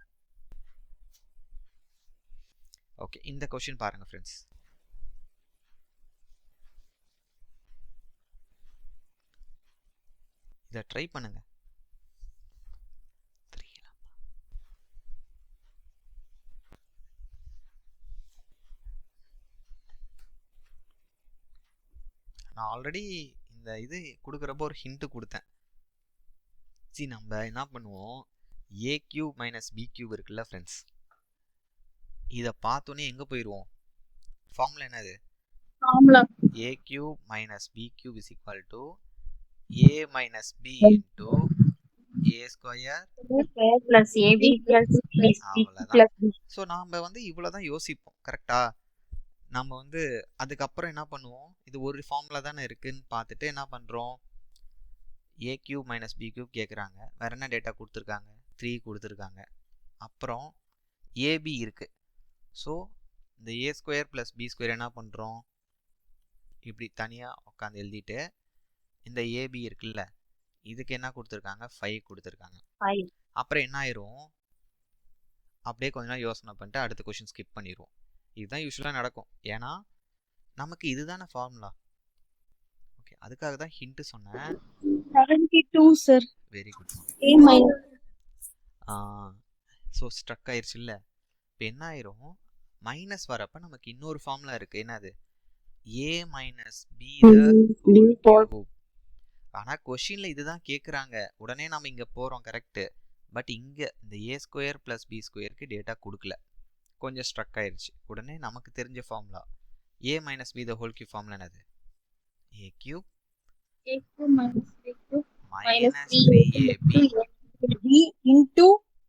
[SPEAKER 1] ஓகே, இந்த கொஷின் பாருங்க ஃப்ரெண்ட்ஸ். இதை ட்ரை பண்ணுங்க. நான் ஆல்ரெடி இந்த இது கொடுக்குறப்போ ஒரு ஹிண்ட் கொடுத்தேன். சி நம்ம என்ன பண்ணுவோம், A cube minus B cube இருக்குல்ல ஃப்ரெண்ட்ஸ், இதை பார்த்தோன்னே எங்கே போயிடுவோம்? ஃபார்முலா என்னது?
[SPEAKER 4] Formula
[SPEAKER 1] A cube minus B cube is equal to A minus B into A square
[SPEAKER 4] plus AB plus
[SPEAKER 1] அவ்வளோதான். ஸோ நாம் வந்து இவ்வளோ தான் யோசிப்போம், கரெக்டா? நம்ம வந்து அதுக்கப்புறம் என்ன பண்ணுவோம், இது ஒரு ஃபார்முலா தானே இருக்குன்னு பார்த்துட்டு என்ன பண்ணுறோம், ஏ கியூப் மைனஸ் பி கியூப் கேட்குறாங்க, வேறு என்ன டேட்டா கொடுத்துருக்காங்க? 3 கொடுத்துருக்காங்க. அப்புறம் ஏபி இருக்குது. ஸோ இந்த A square plus B square என்ன பண்ணுறோம், இப்படி தனியாக உட்காந்து எழுதிட்டு, இந்த ஏபி இருக்குல்ல, இதுக்கு என்ன கொடுத்துருக்காங்க? 5 கொடுத்துருக்காங்க. அப்புறம் என்ன ஆயிரும், அப்படியே கொஞ்ச நாள் யோசனை பண்ணிட்டு அடுத்த கொஷின் ஸ்கிப் பண்ணிடுவோம். இதுதான் யூஸ்வலாக நடக்கும், ஏன்னா நமக்கு இதுதானே ஃபார்முலா. ஓகே, அதுக்காக தான் ஹிண்ட் சொன்னேன்.
[SPEAKER 7] 72 sir.
[SPEAKER 1] Very good.
[SPEAKER 4] A minus
[SPEAKER 1] so struck ஆயிடுச்சு இல்லை? இப்போ என்ன ஆயிரும், மைனஸ் வரப்ப நமக்கு இன்னொரு ஃபார்முலா இருக்குது, என்னது? A minus B cube. ஆனால் கொஷினில் இதுதான் கேட்குறாங்க, உடனே நம்ம இங்கே போகிறோம், கரெக்டு. பட் இங்கே இந்த ஏ ஸ்கொயர் ப்ளஸ் பி ஸ்கொயருக்கு டேட்டா கொடுக்கல, கொஞ்சம் ஸ்ட்ரக் ஆயிடுச்சு. உடனே நமக்கு தெரிஞ்ச formula A minus B the whole cube formula என்னது? A cube minus 3ab
[SPEAKER 7] B into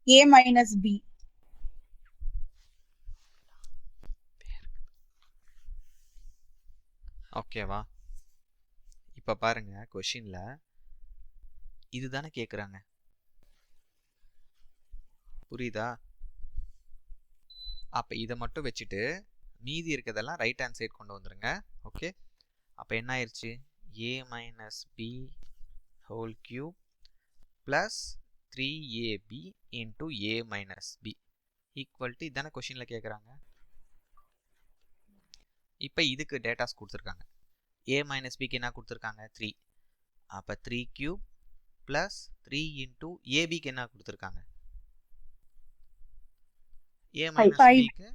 [SPEAKER 7] A minus B.
[SPEAKER 1] ஓகேவா? இப்போ பாருங்க கொஷின்ல இதுதானே கேட்குறாங்க, புரியுதா? அப்போ இதை மட்டும் வச்சுட்டு மீதி இருக்கிறதெல்லாம் ரைட் ஹேண்ட் சைடு கொண்டு வந்துருங்க. ஓகே, அப்போ என்ன ஆயிடுச்சு? a minus B whole cube plus 3ab into a minus B equal to இதானே கொஷினில் கேட்குறாங்க. இப்போ இதுக்கு டேட்டாஸ் கொடுத்துருக்காங்க. a மைனஸ் பிக்கு என்ன கொடுத்துருக்காங்க? 3. அப்போ 3 கியூப் ப்ளஸ் 3 இன்டூ ஏபிக்கு என்ன கொடுத்துருக்காங்க? a minus
[SPEAKER 7] 5.
[SPEAKER 1] பிக்கு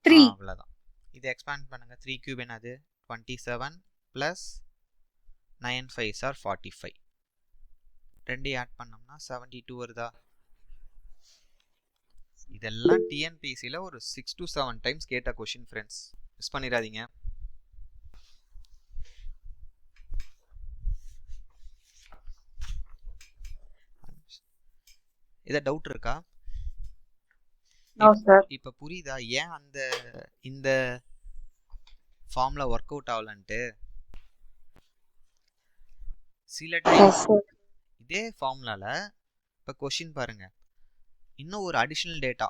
[SPEAKER 3] 3.
[SPEAKER 1] அவ்வளோதான். இதை எக்ஸ்பேண்ட் பண்ணுங்க. 3 கியூப் என்னது? 27 ப்ளஸ் 9 5s are 45. ரெண்டையும் ஆட் பண்ணோம்னா 72 வருதா? இதெல்லாம் டிஎன்பிசியில் ஒரு 6 to 7 டைம்ஸ் கேட்ட கொஷின் ஃப்ரெண்ட்ஸ், மிஸ் பண்ணிடாதீங்க. இதை டவுட் இருக்கா?
[SPEAKER 7] No sir.
[SPEAKER 1] இப்போ புரியுதா ஏன் இந்த ஃபார்முலா ஒர்க் அவுட் ஆகலன்ட்டு? சில டைம் இதே ஃபார்முலால இப்போ கொஷின் பாருங்க, இன்னும் ஒரு additional data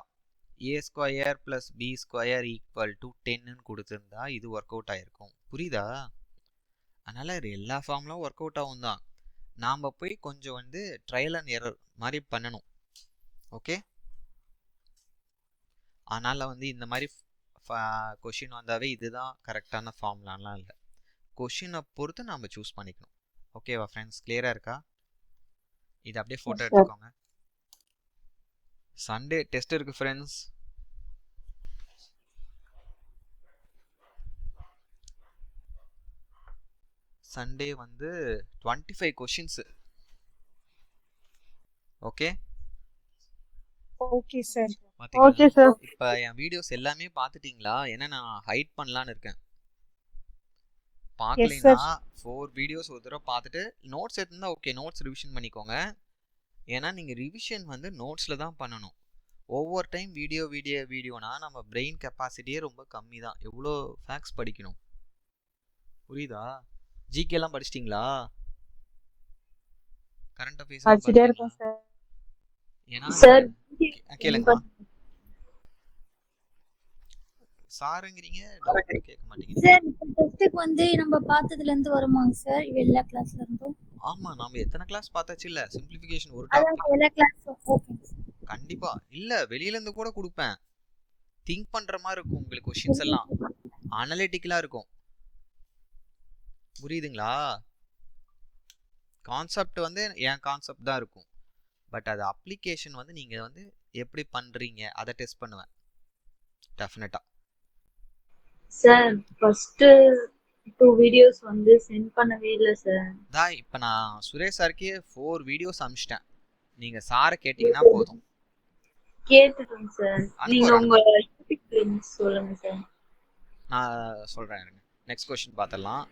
[SPEAKER 1] a square plus B square equal to 10ன்னு கொடுத்துருந்தா இது ஒர்க் அவுட் ஆகிருக்கும். புரியுதா? அதனால் எல்லா ஃபார்முலாவும் ஒர்க் அவுட் ஆகும் தான். நாம் போய் கொஞ்சம் வந்து ட்ரையல் அண்ட் எரர் மாதிரி பண்ணணும். ஓகே, அதனால் வந்து இந்த மாதிரி கொஷின் வந்தாவே இதுதான் கரெக்டான ஃபார்முலாலாம் இல்லை. கொஷினை பொறுத்து நாம் சூஸ் பண்ணிக்கணும். ஓகேவா ஃப்ரெண்ட்ஸ்? கிளியராக இருக்கா? இது அப்படியே ஃபோட்டோ எடுத்துக்கோங்க. சண்டே டெஸ்ட் இருக்கு ஃப்ரெண்ட்ஸ். சண்டே வந்து 25 கொஷின்ஸ். Okay
[SPEAKER 7] okay sir.
[SPEAKER 1] பாத்தீங்களா?
[SPEAKER 7] Okay sir.
[SPEAKER 1] இப்போ என் வீடியோஸ் எல்லாமே பார்த்துட்டீங்களா? ஏன்னா நான் ஹைட் பண்ணலான்னு இருக்கேன். பார்க்கலைன்னா 4 வீடியோஸ் ஒரு தடவை பார்த்துட்டு நோட்ஸ் எடுத்துருந்தா ஓகே, நோட்ஸ் ரிவிஷன் பண்ணிக்கோங்க. ஏன்னா நீங்கள் ரிவிஷன் வந்து நோட்ஸில் தான் பண்ணணும். ஒவ்வொரு டைம் வீடியோனா நம்ம பிரெயின் கெப்பாசிட்டியே ரொம்ப கம்மி தான். எவ்வளோ ஃபேக்ட்ஸ் படிக்கணும், புரியுதா? ஜிகேலாம் படிச்சிட்டிங்களா? கரண்ட் அஃபேர்ஸ்
[SPEAKER 7] படிச்சுட்டே இருக்கேன் சார்.
[SPEAKER 1] ஏன்னா
[SPEAKER 2] சார்
[SPEAKER 1] கேளுங்க சாருங்கிறீங்க, கேட்க மாட்டீங்க.
[SPEAKER 4] சார் டெஸ்ட்டுக்கு வந்து நம்ம பார்த்ததுல இருந்து வருமாங்க சார் எல்லா கிளாஸ்ல இருந்தும்?
[SPEAKER 1] ஆமா, நாம எத்தனை கிளாஸ் பார்த்தாச்சு இல்ல, சிம்பிளிஃபிகேஷன் ஒரு
[SPEAKER 4] அதான்
[SPEAKER 1] டாபிக்.
[SPEAKER 4] எல்லா கிளாஸ் ஓகே.
[SPEAKER 1] கண்டிப்பா இல்ல, வெளியில இருந்து கூட கொடுப்பேன். திங்க் பண்ற மாதிரி இருக்கும் உங்களுக்கு. கொஸ்டின்ஸ் எல்லாம் அனலிட்டிக்கலா இருக்கும். புரியுதுங்களா? கான்செப்ட் வந்து என் கான்செப்ட் தான் இருக்கும். பட் அது அப்ளிகேஷன் வந்து நீங்க வந்து எப்படி பண்றீங்க அதை டெஸ்ட் பண்ணுவேன் டெஃபினட்டா.
[SPEAKER 2] சார் ஃபர்ஸ்ட் 2 வீடியோஸ் வந்து சென்ட் பண்ணவே இல்லை சார்.
[SPEAKER 1] தான் இப்போ நான் சுரேஷ் சாருக்கே 4 வீடியோஸ் அனுப்பிச்சிட்டேன். நீங்க சாரை கேட்டீங்கன்னா போதும்.
[SPEAKER 2] கேட்டுட்டேன் சார். நீங்க
[SPEAKER 1] அனுப்புறேன்.
[SPEAKER 2] உங்க யூடியூப் லிங்க் சொல்லுங்க சார்.
[SPEAKER 1] நான் சொல்றேன் இருங்க. நெக்ஸ்ட் கொஸ்டின் பார்த்துடலாம்.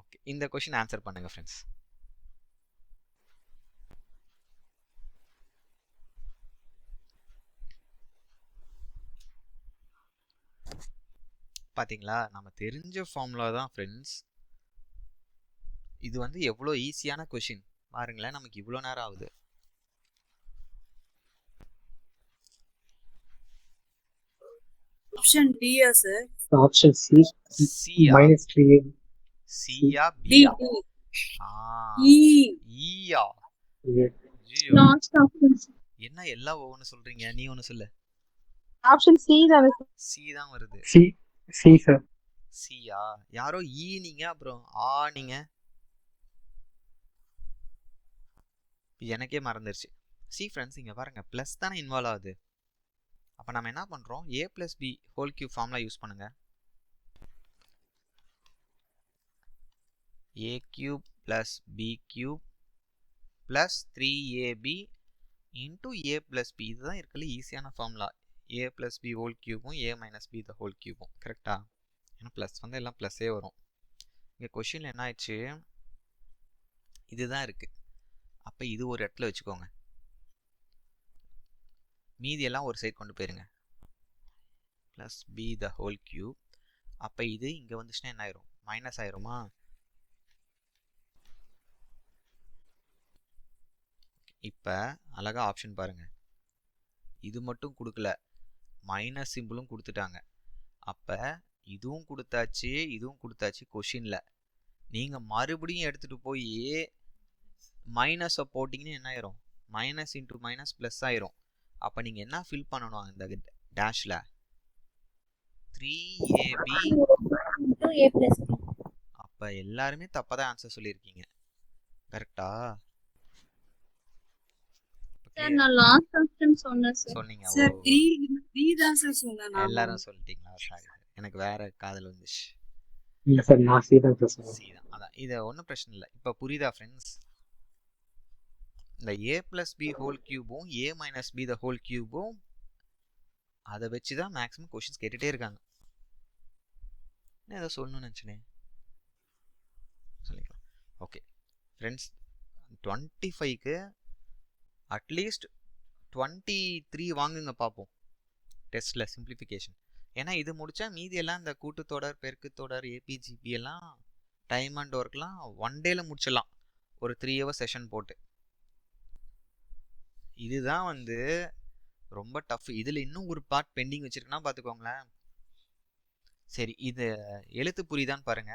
[SPEAKER 1] ஓகே, இந்த கொஸ்டின் ஆன்சர் பண்ணுங்க ஃப்ரெண்ட்ஸ். பாத்தீங்களா? நம்ம தெரிஞ்ச ஃபார்முலா தான் ஃப்ரெண்ட்ஸ். இது வந்து எவ்வளோ ஈஸியான கொஷின் பாருங்களேன். நமக்கு இவ்வளோ நேரம் ஆகுது.
[SPEAKER 3] ஆப்ஷன் டியா சார்?
[SPEAKER 6] Option C,
[SPEAKER 1] சியா
[SPEAKER 6] minus 3A.
[SPEAKER 1] சியா
[SPEAKER 3] டி
[SPEAKER 1] பியா?
[SPEAKER 3] இ
[SPEAKER 1] ஈயா?
[SPEAKER 6] Yeah.
[SPEAKER 1] ஐயோ,
[SPEAKER 4] லாஸ்ட் ஆப்ஷன்
[SPEAKER 1] என்ன எல்லாம் ஒவ்வொன்று சொல்றீங்க? நீ ஒன்று சொல்லு.
[SPEAKER 7] ஆப்ஷன் சி தானே சார்?
[SPEAKER 1] சி தான் வருது.
[SPEAKER 6] C, sir.
[SPEAKER 1] சியா? யாரோ ஈ நீங்க, அப்புறம் ஆ நீங்க. எனக்கே மறந்துருச்சு. சி ஃப்ரெண்ட்ஸ், இங்க பாருங்க ப்ளஸ் தானே இன்வால்வ் ஆகுது. அப்போ நம்ம என்ன பண்றோம்? a + b whole cube formula use பண்ணுங்க. a³ + b³ + 3ab into a + b. இதுதான் இருக்கல ஈஸியான ஃபார்முலா. a + b ஹோல் கியூபும் a - b த ஹோல் கியூபும். கரெக்டா? ஏன்னா ப்ளஸ் வந்து எல்லாம் ப்ளஸ்ஸே வரும். இங்கே கொஷினில் என்ன ஆயிடுச்சு? இதுதான் இருக்கு. அப்போ இது ஒரு இடத்துல வச்சுக்கோங்க, மீதி எல்லாம் ஒரு சைடு கொண்டு போயிருங்க. Plus b the whole cube. அப்போ இது இங்கே வந்துச்சுன்னா என்ன ஆயிரும்? மைனஸ் ஆயிருமா? இப்போ அழகா ஆப்ஷன் பாருங்க, இது மட்டும் கொடுக்கல, மைனஸ் சிம்பிளும் கொடுத்துட்டாங்க. அப்போ இதுவும் கொடுத்தாச்சு, இதுவும் கொடுத்தாச்சு. கொஷினில் நீங்கள் மறுபடியும் எடுத்துகிட்டு போய் மைனஸை போட்டிங்கன்னு என்ன ஆயிரும்? மைனஸ் இன்ட்டு மைனஸ் ப்ளஸ் ஆயிரும். அப்போ நீங்கள் என்ன ஃபில் பண்ணணும் இந்த டேஷில்? 3ab.
[SPEAKER 4] A plus B.
[SPEAKER 1] அப்போ எல்லாருமே தப்பாக தான் ஆன்சர் சொல்லியிருக்கீங்க, கரெக்டா?
[SPEAKER 4] சார் நான் லாஸ்ட் ஆப்ஷன் சொன்னேன் சார்.
[SPEAKER 1] சொன்னீங்க.
[SPEAKER 3] சார்
[SPEAKER 1] ஓ,
[SPEAKER 3] டி தான் சார் சொன்னேன் நான்.
[SPEAKER 1] எல்லாரும் சொல்லிட்டீங்களா? சாரி, எனக்கு வேற காதல் வந்துச்சு.
[SPEAKER 6] இல்ல சார் நான் சி தான் சார் சொன்னேன்.
[SPEAKER 1] சி தான். அதான், இது ஒன்றும் பிரச்சனை இல்லை. இப்போ புரியுதா ஃப்ரெண்ட்ஸ்? இந்த a ப்ளஸ் பி ஹோல் கியூபும் a minus B the whole கியூபும் அதை வச்சு தான் மேக்ஸிமம் கொஷின்ஸ் கேட்டுகிட்டே இருக்காங்க. என்ன ஏதோ சொல்லணும்னு நினச்சினேன், சொல்லிக்கலாம். ஓகே ஃப்ரெண்ட்ஸ், 25க்கு அட்லீஸ்ட் 23 வாங்குங்க பார்ப்போம் டெஸ்ட்டில் சிம்பிளிஃபிகேஷன். ஏன்னா இது முடித்தா மீதி எல்லாம் இந்த கூட்டுத்தொடர், பெருக்குத்தொடர், ஏபிஜிபி எல்லாம் டைம் அண்ட் ஒர்க்லாம் 1 டேல முடிச்சிடலாம், ஒரு 3 hour செஷன் போட்டு. இதுதான் வந்து ரொம்ப டஃப். இதில் இன்னும் ஒரு பார்ட் பெண்டிங் வச்சுருக்குன்னா பார்த்துக்கோங்களேன். சரி, இது எழுத்து புரியுதான்னு பாருங்க.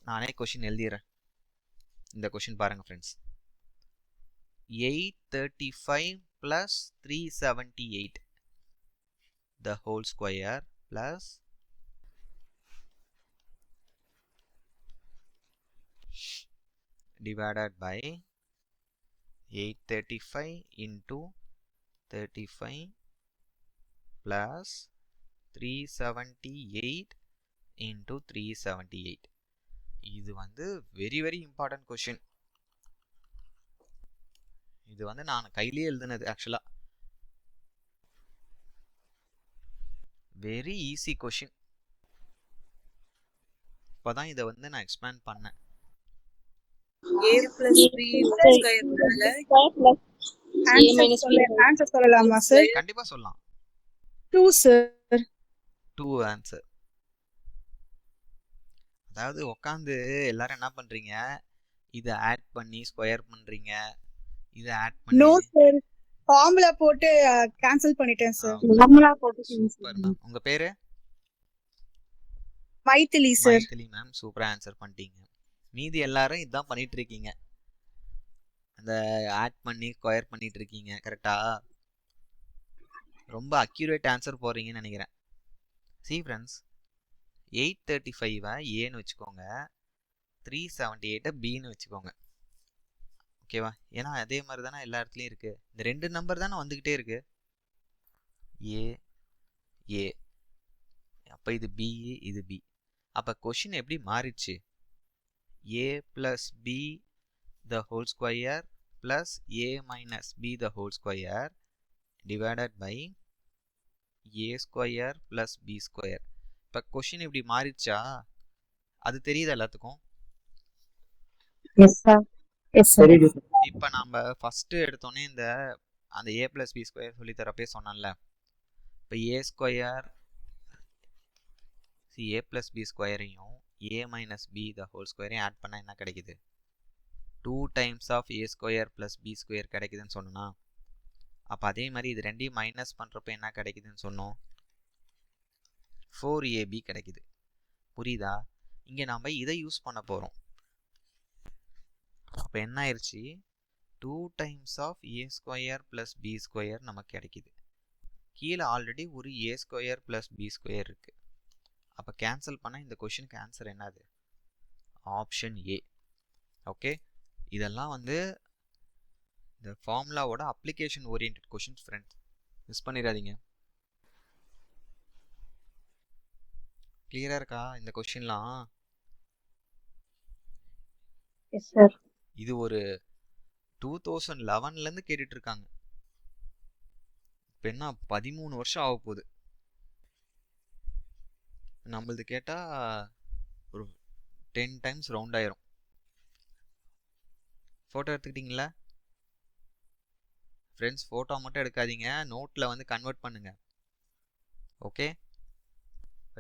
[SPEAKER 1] நானே கொஷின் எழுதிடுறேன். இந்த கொஷின் பாருங்க friends. 835 plus 378 the whole square plus divided by 835 into 35 plus 378 into 378. இது வந்து வெரி வெரி இம்பார்ட்டன்ட் கொஷின். இது வந்து நான் கையிலேயே எழுதுனது ஆக்சுவலா. Very easy question. இப்போதான் இதை வந்து நான் எக்ஸ்பேண்ட் பண்ணேன்.
[SPEAKER 3] A plus B whole square மேல
[SPEAKER 4] A minus B.
[SPEAKER 7] ஆன்சர் சொல்லலாமா சார்?
[SPEAKER 1] கண்டிப்பா சொல்லலாம்.
[SPEAKER 7] 2 சார்.
[SPEAKER 1] 2 ஆன்சர். அதாவது உட்காந்து எல்லாரும் என்ன பண்றீங்க, இதை ஆட் பண்ணி ஸ்கொயர் பண்றீங்க, இதை ஆட் பண்ணி.
[SPEAKER 7] நோ சார், ஃபார்முலா போட்டு கேன்சல் பண்ணிட்டேன் சார்.
[SPEAKER 4] ஃபார்முலா போட்டு
[SPEAKER 1] சூப்பர் மேம். உங்க பேரு?
[SPEAKER 7] மைதிலி சார்.
[SPEAKER 1] மைதிலி மேம், சூப்பரா ஆன்சர் பண்ணிட்டீங்க. மீதி எல்லாரும் இதான் பண்ணிட்டு இருக்கீங்க, அந்த ஆட் பண்ணி ஸ்கொயர் பண்ணிட்டு இருக்கீங்க, கரெக்டா? ரொம்ப அக்யூரேட் ஆன்சர் போடுறீங்கன்னு நினைக்கிறேன். சி ஃப்ரெண்ட்ஸ், 835 ஏன்னு வச்சுக்கோங்க, 378 பின்னு வச்சுக்கோங்க, ஓகேவா? ஏன்னா அதே மாதிரி தானே எல்லா இடத்துலையும் இருக்கு. இந்த 2 நம்பர் தானே வந்துகிட்டே இருக்கு, ஏ ஏ. அப்போ இது பி, இது பி. அப்போ கொஷின் எப்படி மாறிடுச்சு? a plus b the whole square plus a minus b the whole square divided by a square plus b square. இப்போ கொஷின் இப்படி மாறிடுச்சா? அது தெரியுது எல்லாத்துக்கும்?
[SPEAKER 7] Yes sir. Yes sir.
[SPEAKER 6] தெரியுது சார்.
[SPEAKER 1] இப்போ நம்ம ஃபர்ஸ்ட் எடுத்தோன்னே இந்த அந்த a plus b ஸ்கொயர் சொல்லி தரப்பே சொன்னோம்ல. இப்போ a square a plus b ஸ்கொயரையும் a minus b the whole ஸ்கொயரையும் ஆட் பண்ணால் என்ன கிடைக்குது? 2 times of a square plus b square கிடைக்குதுன்னு சொன்னோன்னா, அப்போ அதே மாதிரி இது ரெண்டையும் மைனஸ் பண்ணுறப்ப என்ன கிடைக்குதுன்னு சொன்னோம்? 4ab கிடைக்குது. புரியுதா? இங்கே நாம் இதை யூஸ் பண்ண போகிறோம். அப்போ என்ன ஆயிடுச்சு? 2 times of a square plus b square நமக்கு கிடைக்குது. கீழே ஆல்ரெடி ஒரு a square plus b square இருக்குது. அப்போ கேன்சல் பண்ணால் இந்த கொஷினுக்கு ஆன்சர் என்னது? Option A. ஓகே, இதெல்லாம் வந்து இந்த ஃபார்முலாவோட application orient questions friends, miss பண்ணிடாதீங்க. கிளியரா இருக்கா இந்த கொஷின்லாம்?
[SPEAKER 7] Yes sir.
[SPEAKER 1] இது ஒரு 2011ல இருந்து கேட்டுட்டு இருக்காங்க. இப்போ என்ன 13 வருஷம் ஆக போகுது. நம்மளது கேட்டா ஒரு 10 டைம்ஸ் ரவுண்ட் ஆயிரும். ஃபோட்டோ எடுத்துக்கிட்டீங்களா ஃப்ரெண்ட்ஸ்? ஃபோட்டோ மட்டும் எடுக்காதீங்க, நோட்டில் வந்து கன்வெர்ட் பண்ணுங்க. ஓகே,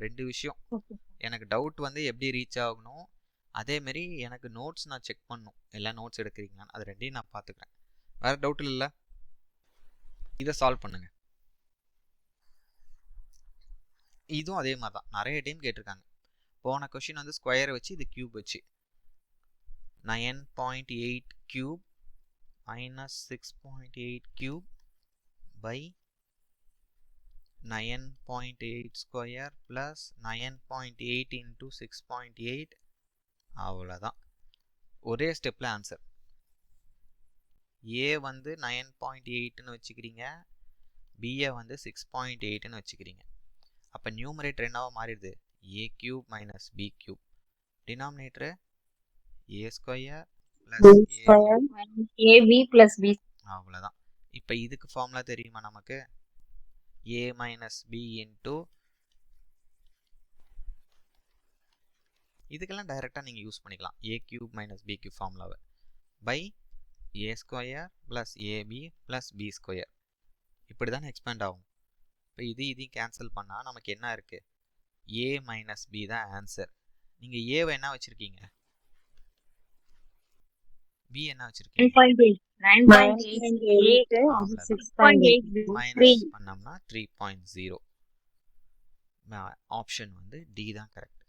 [SPEAKER 1] 2 விஷயம்.
[SPEAKER 7] ஓகே
[SPEAKER 1] எனக்கு டவுட் வந்து எப்படி ரீச் ஆகணும், அதேமாரி எனக்கு நோட்ஸ் நான் செக் பண்ணணும். எல்லா நோட்ஸ் எடுக்கிறீங்களான்னு, அது ரெண்டையும் நான் பார்த்துக்கிறேன். வேறு டவுட் இல்லைல்ல? இதை சால்வ் பண்ணுங்க. இதுவும் அதே மாதிரி தான், நிறைய டைம் கேட்டிருக்காங்க. போன கொஷின் வந்து ஸ்கொயரை வச்சு இது கியூப் வச்சு 9.8 cube minus 6.8 cube by 9.8 square plus 9.8 into 6.8. அவ்வளோதான், ஒரே ஸ்டெப்பில் ஆன்சர். ஏ வந்து 9.8ன்னு வச்சுக்கிறீங்க, பிஏ வந்து 6.8ன்னு வச்சுக்கிறீங்க. அப்போ நியூமரேட்டர் என்னவா மாறிடுது, A cube minus B cube. Denominator A square plus
[SPEAKER 4] AB plus B.
[SPEAKER 1] அவ்வளோதான். இப்போ இதுக்கு ஃபார்முலா தெரியுமா நமக்கு, ஏ மைனஸ் பி இன்ட்டு, இதுக்கெல்லாம் டைரெக்டாக நீங்கள் யூஸ் பண்ணிக்கலாம் A cube minus B cube ஃபார்முலாவை, by A square plus AB plus B square. இப்படி தானே எக்ஸ்பேண்ட் ஆகும். இப்போ இதையும் கேன்சல் பண்ணால் நமக்கு என்ன இருக்குது, ஏ மைனஸ் பி தான் ஆன்சர். நீங்கள் ஏவை என்ன வச்சுருக்கீங்க, பி என்ன வச்சுருக்கீங்க,
[SPEAKER 4] 9.8
[SPEAKER 1] மைனஸ் பண்ணோம்னா 3.0. ஆப்ஷன் வந்து டி தான் கரெக்ட்.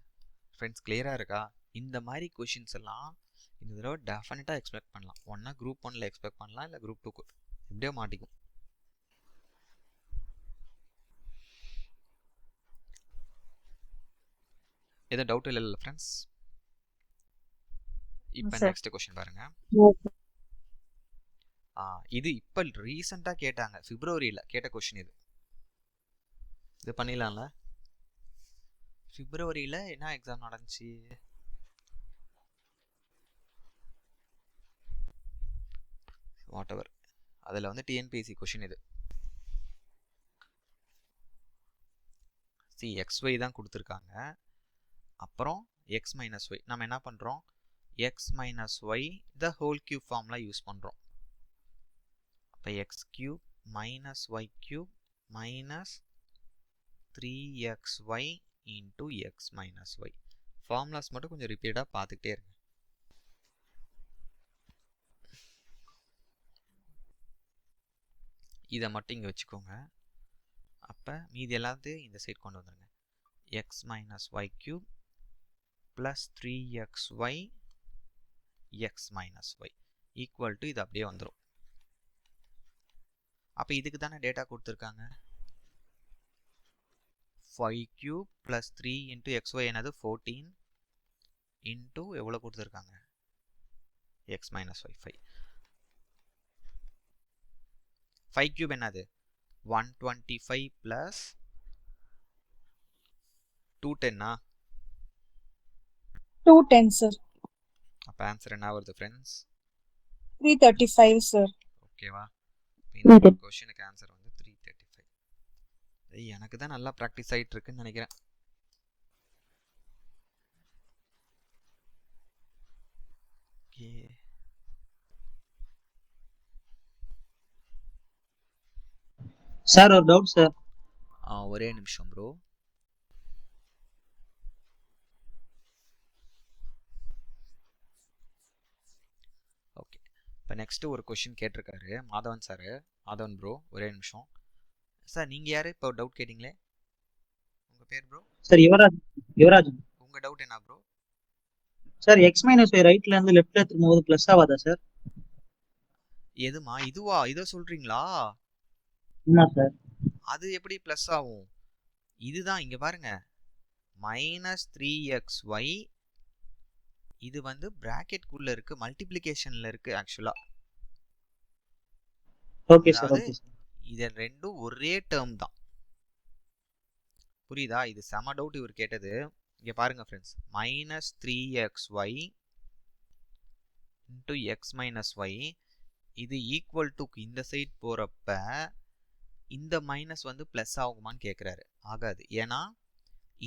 [SPEAKER 1] ஃப்ரெண்ட்ஸ் கிளியராக இருக்கா? இந்த மாதிரி கொஷின்ஸ் எல்லாம் இந்த தடவை டெஃபினட்டாக எக்ஸ்பெக்ட் பண்ணலாம். ஒன்றா குரூப் 1ல் எக்ஸ்பெக்ட் பண்ணலாம், இல்லை குரூப் 2க்கு எப்படியோ மாட்டிக்கும். எதுவும் டவுட் இல்லை ஃப்ரெண்ட்ஸ்? இப்போ நெக்ஸ்ட் கொஸ்டின் பாருங்க. இது இப்போ ரீசெண்டாக கேட்டாங்க, பிப்ரவரியில் கேட்ட கொஸ்டின் இது. இது பண்ணிடலாம்ல? பிப்ரவரியில் என்ன எக்ஸாம் நடந்துச்சு, வாட் எவர், அதில் வந்து டிஎன்பிஎஸ்சி கொஸ்டின் இது. XY தான் கொடுத்துருக்காங்க. அப்புறம் x மைனஸ் ஒய், நம்ம என்ன பண்ணுறோம், x minus Y the whole cube formula use பண்ணுறோம். அப்போ X cube minus Y cube minus 3xy into X minus Y. Formulas மட்டும் கொஞ்சம் ரிப்பீட்டாக பார்த்துக்கிட்டே இருங்க. இதை மட்டும் இங்கே வச்சுக்கோங்க. அப்போ மீதி எல்லாத்தையும் இந்த சைட் கொண்டு வந்துடுங்க. X minus Y cube plus 3xy X minus Y equal to இது அப்படியே வந்துடும். அப்போ இதுக்கு தானே டேட்டா கொடுத்துருக்காங்க. 5 கியூப் ப்ளஸ் 3 இன்ட்டு எக்ஸ்ஒய் என்னது 14 இன்ட்டு எவ்வளோ கொடுத்துருக்காங்க, எக்ஸ் மைனஸ் ஒய் 5. 5 கியூப் என்னது 125 ப்ளஸ் 210.
[SPEAKER 7] 210 சார்.
[SPEAKER 1] அப்போ ஆன்சர் என்ன வருது ஃப்ரெண்ட்ஸ்,
[SPEAKER 7] 335 சார்.
[SPEAKER 1] ஓகேவா? இந்த கொஸ்டினுக்கு ஆன்சர் வந்து 335. எனக்கு தான் நல்லா ப்ராக்டிஸ் ஆகிட்டு இருக்குன்னு நினைக்கிறேன். ஓகே,
[SPEAKER 8] சார் ஒரு டவுட் சார்.
[SPEAKER 1] ஒரே நிமிஷம் ப்ரோ. ஓகே, இப்போ நெக்ஸ்ட்டு ஒரு கொஷின் கேட்டிருக்காரு மாதவன் சார். மாதவன் ப்ரோ ஒரே நிமிஷம் சார். நீங்கள் யார் இப்போ டவுட் கேட்டிங்களே, உங்கள் பேர் ப்ரோ?
[SPEAKER 8] சார் யுவராஜன்.
[SPEAKER 1] உங்கள் டவுட் என்ன bro?
[SPEAKER 8] Sir X minus Y ரைட்ல இருந்து லெஃப்ட்ல திரும்பும்போது ப்ளஸ் ஆகாதா சார்?
[SPEAKER 1] எதுமா இதுவா, இதை சொல்கிறீங்களா?
[SPEAKER 8] ஆமா சார்.
[SPEAKER 1] அது எப்படி ப்ளஸ் ஆகும்? இதுதான் இங்கே பாருங்க, மைனஸ் 3xy. இது வந்து பிராக்கெட்குள்ளே இருக்குது, மல்டிப்ளிகேஷனில் இருக்குது ஆக்சுவலாக.
[SPEAKER 8] Okay sir, okay sir.
[SPEAKER 1] இது ரெண்டும் ஒரே டேர்ம் தான், புரியுதா? இது செம டவுட் இவர் கேட்டது. இங்கே பாருங்க friends, minus 3xy into X minus Y இது ஈக்குவல் டு இந்த சைட் போகிறப்ப இந்த மைனஸ் வந்து ப்ளஸ் ஆகுமான்னு கேட்குறாரு. ஆகாது, ஏன்னா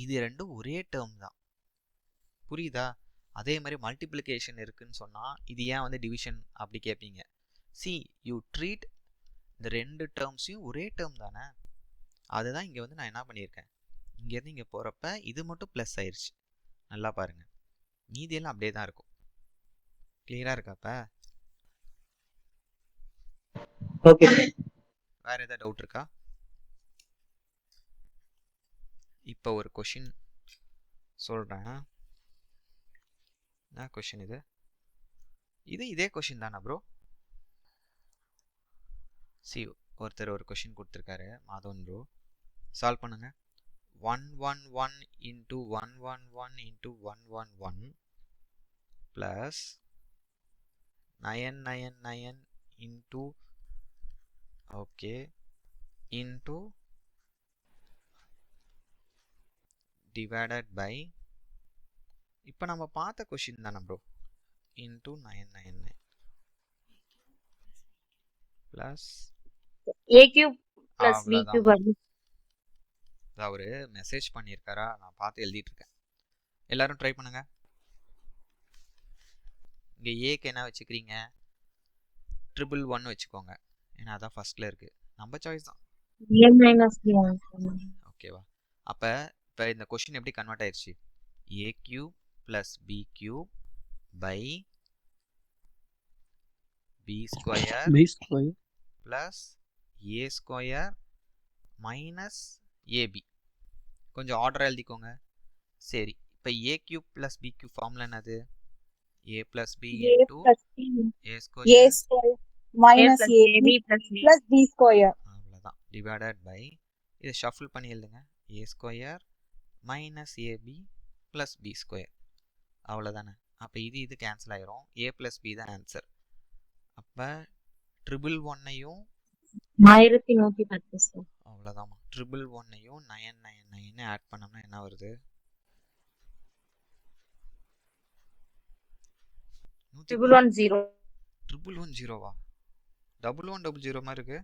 [SPEAKER 1] இது ரெண்டும் ஒரே டேர்ம் தான், புரியுதா? அதே மாதிரி மல்டிப்ளிகேஷன் இருக்குன்னு சொன்னால் இது ஏன் வந்து டிவிஷன் அப்படி கேட்பீங்க. சி யூ ட்ரீட் இந்த ரெண்டு டேர்ம்ஸையும் ஒரே டேர்ம் தானே, அதுதான் இங்கே வந்து நான் என்ன பண்ணியிருக்கேன், இங்கேருந்து இங்கே போகிறப்ப இது மட்டும் ப்ளஸ் ஆயிடுச்சு. நல்லா பாருங்கள், மீதியெல்லாம் அப்படியே தான் இருக்கும். கிளியராக இருக்காப்ப?
[SPEAKER 8] ஓகே.
[SPEAKER 1] வேறு எதாவது டவுட் இருக்கா? இப்போ ஒரு கொஷின் சொல்கிறேன். என்ன கொஷின் இது? இதே கொஷின் தானே ப்ரோ? சி ஒருத்தர் ஒரு கொஷின் கொடுத்துருக்காரு, மாதவன் ப்ரோ. சால்வ் பண்ணுங்க. 111 into 111 into 111 plus 999 into okay into divided by இப்போ நம்ம பார்த்த கொஷின் தானே bro, into 999 plus
[SPEAKER 4] A cube plus B cube
[SPEAKER 1] அவ்வளோதான். அவரு மெசேஜ் பண்ணியிருக்காரா, நான் பார்த்து எழுதிட்டு இருக்கேன். எல்லாரும் ட்ரை பண்ணுங்க. இங்கே ஏக்கு என்ன வச்சுக்கிறீங்க? 111 வச்சுக்கோங்க, ஏன்னா அதான் ஃபர்ஸ்ட்ல இருக்கு. நம்ம சாய்ஸ் தான்.
[SPEAKER 4] A minus B answer.
[SPEAKER 1] ஓகேவா? அப்போ இப்போ இந்த கொஷின் எப்படி கன்வெர்ட் ஆயிடுச்சு? A cube plus B cube by B square
[SPEAKER 5] B square
[SPEAKER 1] plus A square minus AB. கொஞ்சம் ஆர்டர் எழுதிக்கோங்க. சரி, இப்போ A cube plus B cube formula என்னது? A plus B into A square
[SPEAKER 7] minus
[SPEAKER 4] A
[SPEAKER 7] AB
[SPEAKER 4] plus B.
[SPEAKER 7] plus B square.
[SPEAKER 1] அவ்வளோதான். Divided by இதை shuffle பண்ணி எழுதுங்க. A square minus AB plus B square. அவ்வளோதானே? அப்போ இது கேன்சல் ஆயிரும். A plus B தான் ஆன்சர். அப்போ 111ஐயும்
[SPEAKER 4] 1110 சார்.
[SPEAKER 1] அவ்வளோதாம்மா. 111ஐயும் 999 ஆட் பண்ணோம்னா என்ன வருது?
[SPEAKER 4] 110.
[SPEAKER 1] 110வா? 1100 மாதிரி இருக்கு.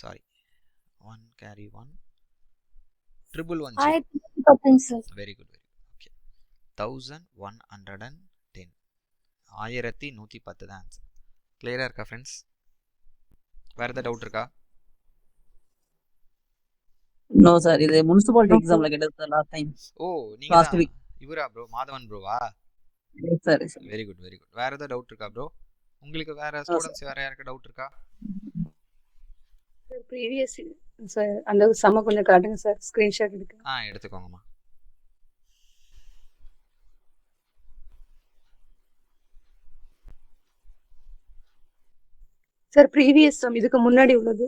[SPEAKER 1] Sorry, 1 carry 1 111 very good. Okay, 1110 1110 தான் ஆன்சர். கிளியராக இருக்கா ஃப்ரெண்ட்ஸ்? வேறு எதாவது டவுட் இருக்கா?
[SPEAKER 9] நோ சார், இது முனிசிபாலிட்டி எக்ஸாம்ல கேட்டது சார் லாஸ்ட் டைம்.
[SPEAKER 1] ஓ, நீங்க
[SPEAKER 9] லாஸ்ட்
[SPEAKER 1] தான்
[SPEAKER 9] வீக்.
[SPEAKER 1] இவரா ப்ரோ? மாதவன் ப்ரோவா?
[SPEAKER 9] சரி சார்.
[SPEAKER 1] Very good. வேற ஏதாவது டவுட் இருக்கா ப்ரோ? உங்களுக்கு வேற ஸ்டூடண்ட்ஸ் வேற யாருக்கு டவுட் இருக்கா?
[SPEAKER 10] ப்ரீவியஸ் சார் அந்த சம கொஞ்சம் காட்டுங்க சார், ஸ்கிரீன்ஷாட் எடுக்க.
[SPEAKER 1] எடுத்துக்கோங்கம்மா.
[SPEAKER 10] சார் ப்ரீவியஸ் சம் இதுக்கு முன்னாடி உள்ளது.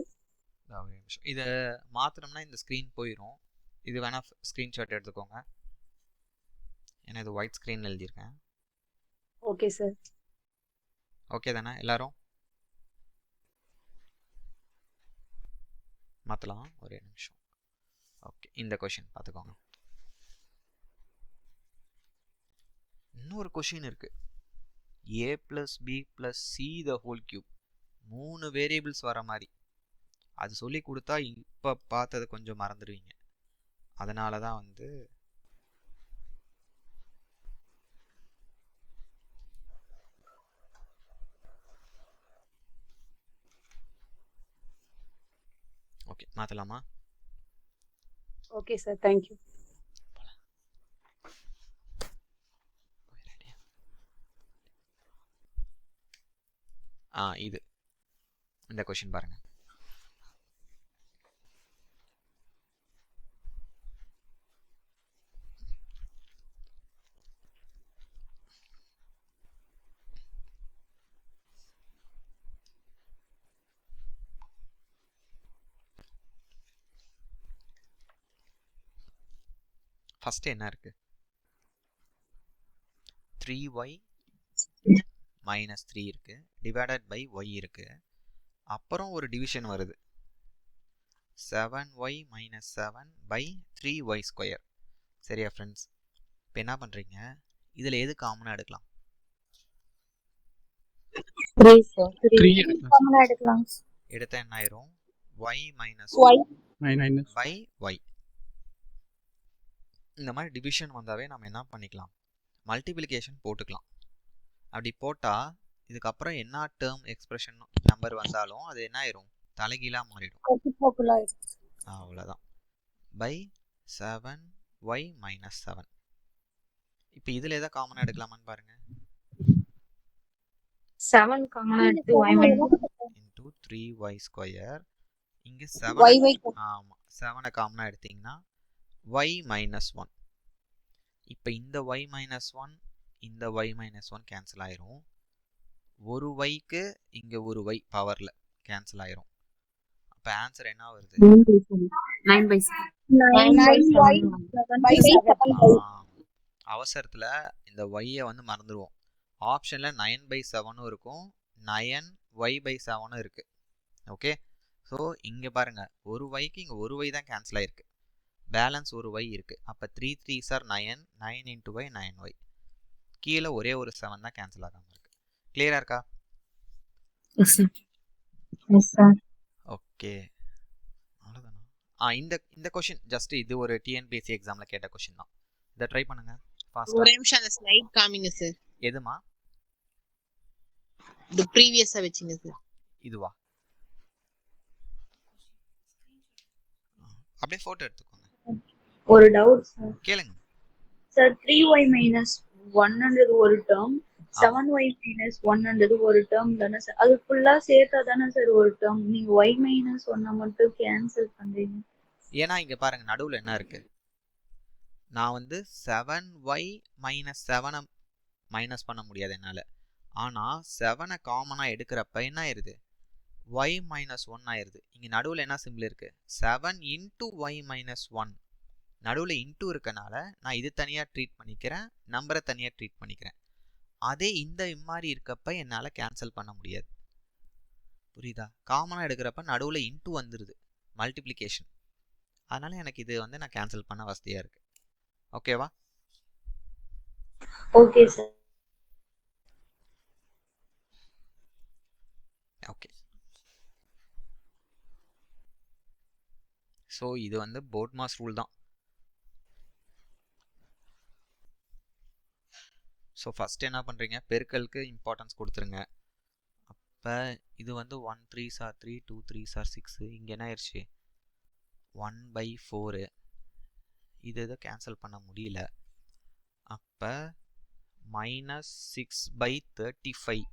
[SPEAKER 1] இதை மாத்தினோம்னா இந்த ஸ்க்ரீன் போயிடும். இது வேணா ஸ்க்ரீன்ஷாட் எடுத்துக்கோங்க, ஏன்னா இது ஒயிட் ஸ்க்ரீன் எழுதியிருக்கேன்.
[SPEAKER 10] Okay sir.
[SPEAKER 1] ஓகே தானே எல்லாரும்? மாற்றலாம், ஒரே நிமிஷம். ஓகே, இந்த கொஷின் பார்த்துக்கோங்க. இன்னொரு கொஷின் இருக்கு. A plus B plus C the whole cube, 3 variables வர மாதிரி. அது சொல்லி கொடுத்தா இப்போ பார்த்தது கொஞ்சம் மறந்துடுவீங்க. அதனால தான் வந்து ஓகே மாற்றலாமா?
[SPEAKER 10] Okay sir, thank you.
[SPEAKER 1] இது இந்த கொஷின் பாருங்க. ஃபர்ஸ்ட் என்ன இருக்கு? 3y மைனஸ் 3 இருக்கு, டிவைடட் பை y இருக்கு. அப்புறம் ஒரு டிவிஷன் வருது, 7y minus 7 by 3y square. சரியா ஃப்ரெண்ட்ஸ்? இப்போ என்ன பண்ணுறீங்க, இதில் எது காமனாக எடுக்கலாம்?
[SPEAKER 5] 3
[SPEAKER 7] எடுக்கலாம்.
[SPEAKER 1] எடுத்தா என்ன ஆயிரும்? y minus by y. இந்த மாதிரி டிவிஷன் வந்தாவே நம்ம என்ன பண்ணிக்கலாம், மல்டிப்ளிகேஷன் போட்டுக்கலாம். அப்படி போட்டால் இதுக்கப்புறம் என்ன டேர்ம் எக்ஸ்பிரஷன் நம்பர் வந்தாலும் அது என்ன ஆயிரும், தலைகீழாக மாறிடும். அவ்வளோதான். By 7y minus 7. இப்போ இதில் எதாவது காமனாக எடுக்கலாமான்னு பாருங்க.
[SPEAKER 4] 7 காமனா எடுத்து y minus
[SPEAKER 1] into 3y square. இங்கே
[SPEAKER 4] y
[SPEAKER 1] 7
[SPEAKER 4] y
[SPEAKER 1] ஆமாம் 7 காமனாக எடுத்தீங்கன்னா y மைனஸ் 1. இப்போ இந்த y மைனஸ் 1 இந்த y மைனஸ் 1 கேன்சல் ஆயிரும். ஒரு yக்கு இங்கே ஒரு y பவரில் கேன்சல் ஆயிரும். அப்போ ஆன்சர் என்ன வருது?
[SPEAKER 4] 9/7
[SPEAKER 1] அவசரத்தில் இந்த yயை வந்து மறந்துடுவோம். ஆப்ஷனில் 9/7 இருக்கும், 9y/7 இருக்குது. ஓகே, ஸோ இங்கே பாருங்கள், ஒரு yக்கு இங்கே ஒரு y தான் கேன்சல் ஆகிருக்கு, பேலன்ஸ் ஒரு y இருக்குது. அப்போ 3 3s are 9, 9 into y 9y. கீழே ஒரே ஒரு 7 தான் கேன்சல் ஆகாமல் இருக்குது. கிளியராக இருக்கா?
[SPEAKER 4] Yes sir.
[SPEAKER 1] ஓகே, அவ்வளோதானா? இந்த கொஷின் ஜஸ்ட் இது ஒரு டிஎன்பிஎஸ்சி எக்ஸாமில் கேட்ட கொஷின் தான். இதை ட்ரை பண்ணுங்க ஃபாஸ்ட்டாக.
[SPEAKER 11] ஒரே நிமிஷம் அந்த ஸ்லைட் காமிங்க சார்.
[SPEAKER 1] எதுமா?
[SPEAKER 11] இது ப்ரீவியஸா வெச்சிங்க சார்.
[SPEAKER 1] இதுவா? அப்படியே போட்டோ எடுத்துக்கோங்க.
[SPEAKER 2] ஒரு டவுட் சார்.
[SPEAKER 1] கேளுங்க
[SPEAKER 2] சார் 3y minus 1 ஒரு டேர்ம், 7y minus 1 ஒரு டேர்ம் தானே சார்? அது ஃபுல்லா சேர்த்தா தானே சார் ஒரு டேர்ம்? நீங்க y minus 1 மட்டும் கேன்சல் பண்றீங்க.
[SPEAKER 1] ஏன்னா இங்க பாருங்க நடுவுல என்ன இருக்கு. நான் வந்து 7y மைனஸ் 7 மைனஸ் பண்ண முடியாது என்னால. ஆனா 7 காமனா எடுக்கிறப்ப என்ன ஆயிருது? y மைனஸ் 1 ஆயிருது. இங்க நடுவுல என்ன சிம்பிள் இருக்கு? 7 into y மைனஸ் 1. நடுவுல இன்டூ இருக்கனால நான் இது தனியா ட்ரீட் பண்ணிக்கிறேன், நம்பரை தனியா ட்ரீட் பண்ணிக்கிறேன். அதே இந்த மாதிரி இருக்கப்ப என்னால கேன்சல் பண்ண முடியாது. புரியுதா? காமனா எடுக்கிறப்ப நடுவுல இன்டூ வந்துருது, மல்டிப்ளிகேஷன். அதனால எனக்கு இது வந்து நான் கேன்சல் பண்ண வசதியா இருக்கு. ஓகேவா?
[SPEAKER 2] Okay sir.
[SPEAKER 1] ஓகே, ஸோ இது வந்து போர்ட் மாஸ் ரூல் தான். ஸோ ஃபஸ்ட்டு என்ன பண்ணுறீங்க, பெருக்கலுக்கு இம்பார்ட்டன்ஸ் கொடுத்துருங்க. அப்போ இது வந்து 1 3s are 3, 2 3s are 6. இங்கே என்ன ஆயிடுச்சு? 1/4. இது இதை கேன்சல் பண்ண முடியல. அப்போ மைனஸ் 6/35.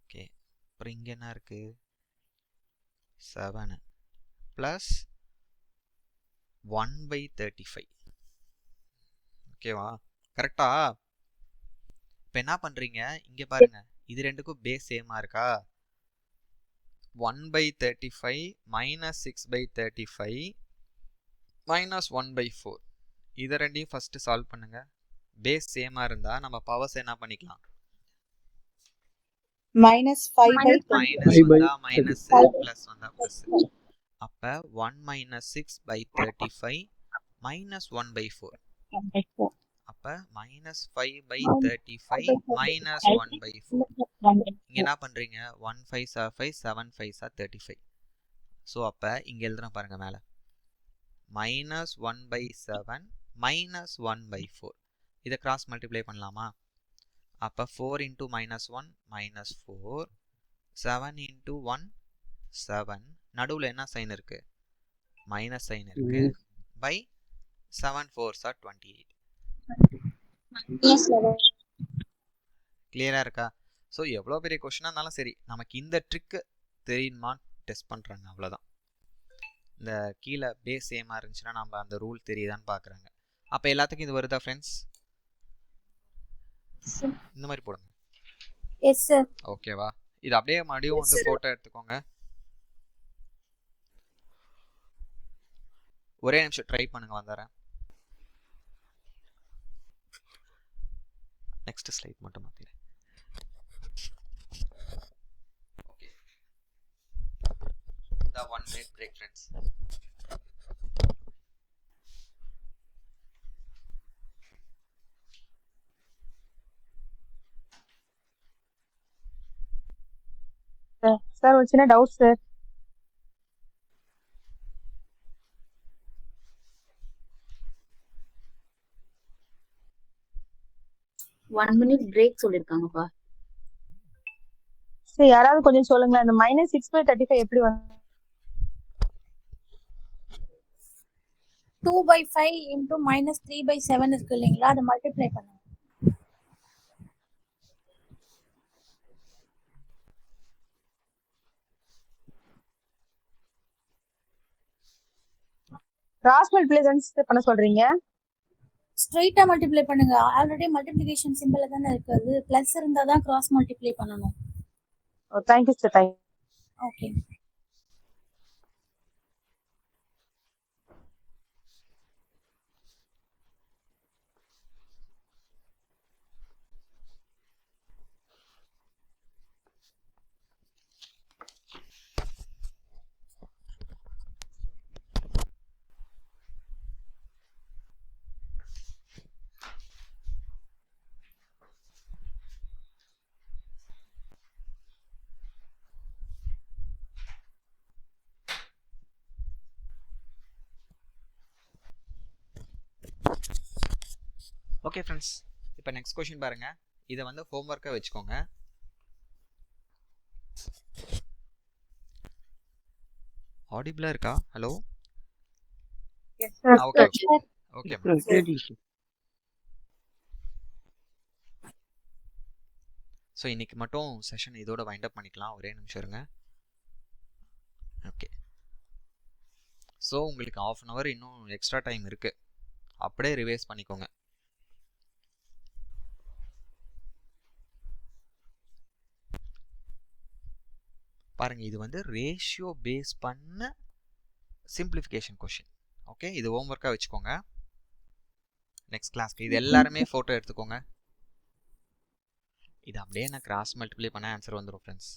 [SPEAKER 1] ஓகே, அப்புறம் இங்கே என்ன இருக்குது? 7 ப்ளஸ் 1/35. ஓகேவா? கரெக்டா? இப்போ என்ன பண்ணுறீங்க, இங்கே பாருங்க, இது ரெண்டுக்கும் பேஸ் சேமாக இருக்கா? 1/35 மைனஸ் 6/35 மைனஸ் 1/4. இதை ரெண்டையும் ஃபஸ்ட்டு சால்வ் பண்ணுங்க. பேஸ் சேமாக இருந்தால் நம்ம பவர்ஸ் என்ன பண்ணிக்கலாம்?
[SPEAKER 11] மைனஸ் 5/35.
[SPEAKER 1] மைனஸ் வந்தா மைனஸ், ப்ளஸ் வந்தா ப்ளஸ். அப்போ 1 மைனஸ் 6/35 மைனஸ் 1/4. அப்போ மைனஸ் 5/35 மைனஸ் 1/4. இங்கே என்ன பண்ணுறீங்க? 1 5s are 5, 7 5s are 35. So அப்போ இங்கே எழுதுறேன் பாருங்கள் மேலே, மைனஸ் 1/7 மைனஸ் 1/4. இதை கிராஸ் மல்டிப்ளை பண்ணலாமா? அப்போ 4 இன்ட்டு மைனஸ் 1 மைனஸ் 4, 7 இன்ட்டு 1 7. நடுவில் என்ன சைன் இருக்கு? மைனஸ் சைன் இருக்கு. By 7 4s are 28. கிளியரா இருக்கா? ஸோ எவ்வளோ பெரிய கொஷனாக இருந்தாலும் சரி, நமக்கு இந்த ட்ரிக்கு தெரியுமான்னு டெஸ்ட் பண்ணுறாங்க, அவ்வளோதான். இந்த கீழே பேஸ் சேமாக இருந்துச்சுன்னா நம்ம அந்த ரூல் தெரியுதான்னு பார்க்குறாங்க. அப்போ எல்லாத்துக்கும் இது வருதா ஃப்ரெண்ட்ஸ்? இந்த மாதிரி போடுங்க.
[SPEAKER 4] Yes sir.
[SPEAKER 1] ஓகேவா? இது அப்படியே மறுபடியும் வந்து ஃபோட்டோ எடுத்துக்கோங்க. ஒரே நிமிஷம் ட்ரை பண்ணுங்க, வந்துடுறேன். நெக்ஸ்ட் ஸ்லைட் மட்டும் மாத்திரேன். Okay, the 1 minute break friends.
[SPEAKER 7] Sir ஒரு சின்ன doubt sir.
[SPEAKER 4] One minute break சொல்லிருக்காங்கப்பா.
[SPEAKER 7] சரி, யாராவது கொஞ்சம் சொல்லுங்களேன், அந்த மைனஸ் 6/35 எப்படி வந்து?
[SPEAKER 4] 2/5 into -3/7 இருக்கு இல்லைங்களா, அதை மல்டிப்ளை பண்ணுங்க.
[SPEAKER 7] கிராஸ் மல்டிப்ளிகேஷன்ஸ் பண்ண சொல்றீங்க?
[SPEAKER 4] ஸ்ட்ரைட்டா மல்டிப்ளை பண்ணுங்க. ஆல்ரெடி மல்டிப்ளிகேஷன் சிம்பிள் தானே இருக்கு, அது பிளஸ் இருந்தா தான் கிராஸ் மல்டிப்ளை பண்ணணும்.
[SPEAKER 7] Thank you sir, thank you.
[SPEAKER 4] Okay.
[SPEAKER 1] Okay friends, இப்போ நெக்ஸ்ட் கொஷின் பாருங்க. இதை வந்து ஹோம்ஒர்க்காக வச்சுக்கோங்க. ஆடிபிளா இருக்கா? ஹலோ. Okay okay. ஸோ இன்னைக்கு மட்டும் செஷன் இதோட வைண்ட் அப் பண்ணிக்கலாம். ஒரே நிமிஷம் இருங்க. ஓகே. ஸோ உங்களுக்கு 1/2 hour இன்னும் எக்ஸ்ட்ரா டைம் இருக்கு. அப்படியே ரிவைஸ் பண்ணிக்கோங்க. பாருங்க, இது வந்து ரேஷியோ பேஸ் பண்ண சிம்பிளிஃபிகேஷன் கொஷின். ஓகே, இது ஹோம்ஒர்க்காக வச்சுக்கோங்க. நெக்ஸ்ட் கிளாஸ்க்கு இது எல்லாருமே ஃபோட்டோ எடுத்துக்கோங்க. இது அப்படியே நான் கிராஸ் மல்டிப்ளை பண்ண ஆன்சர் வந்துடும் ஃப்ரெண்ட்ஸ்.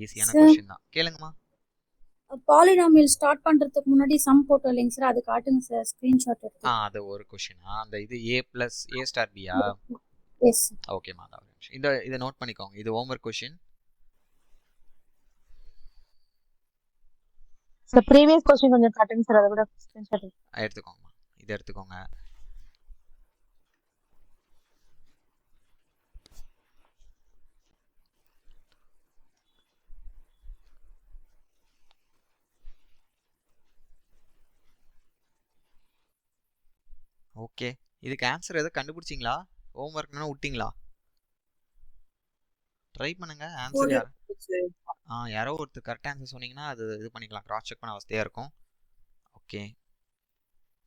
[SPEAKER 1] ஈஸியான கொஷின் தான். கேளுங்கம்மா.
[SPEAKER 4] பாலினாமியல் ஸ்டார்ட் பண்றதுக்கு முன்னாடி சம் போட்டோ இல்லைங்க சார், அது காட்டுங்க சார், ஸ்கிரீன்ஷாட் எடுத்து.
[SPEAKER 1] அது ஒரு கொஷினா? அந்த இது a + a * bயா?
[SPEAKER 4] எஸ்.
[SPEAKER 1] ஓகேம்மா, அதான் ஒரு நிமிஷம். இதை நோட் பண்ணிக்கோங்க. இது homework question.
[SPEAKER 7] Sir previous question கொஞ்சம் காட்டுங்க சார், அத கூட ஸ்கிரீன்ஷாட்
[SPEAKER 1] எடுத்துக்கோங்கம்மா. இதை எடுத்துக்கோங்க. ஓகே, இதுக்கு ஆன்சர் எதை கண்டுபிடிச்சிங்களா? ஹோம்ஒர்க்னா விட்டீங்களா? ட்ரை பண்ணுங்க. ஆன்சர் யாரோ ஒருத்தர் கரெக்ட் ஆன்சர் சொன்னீங்கன்னா அது இது பண்ணிக்கலாம். கிராஸ் செக் பண்ண அவஸ்தையா இருக்கும். ஓகே,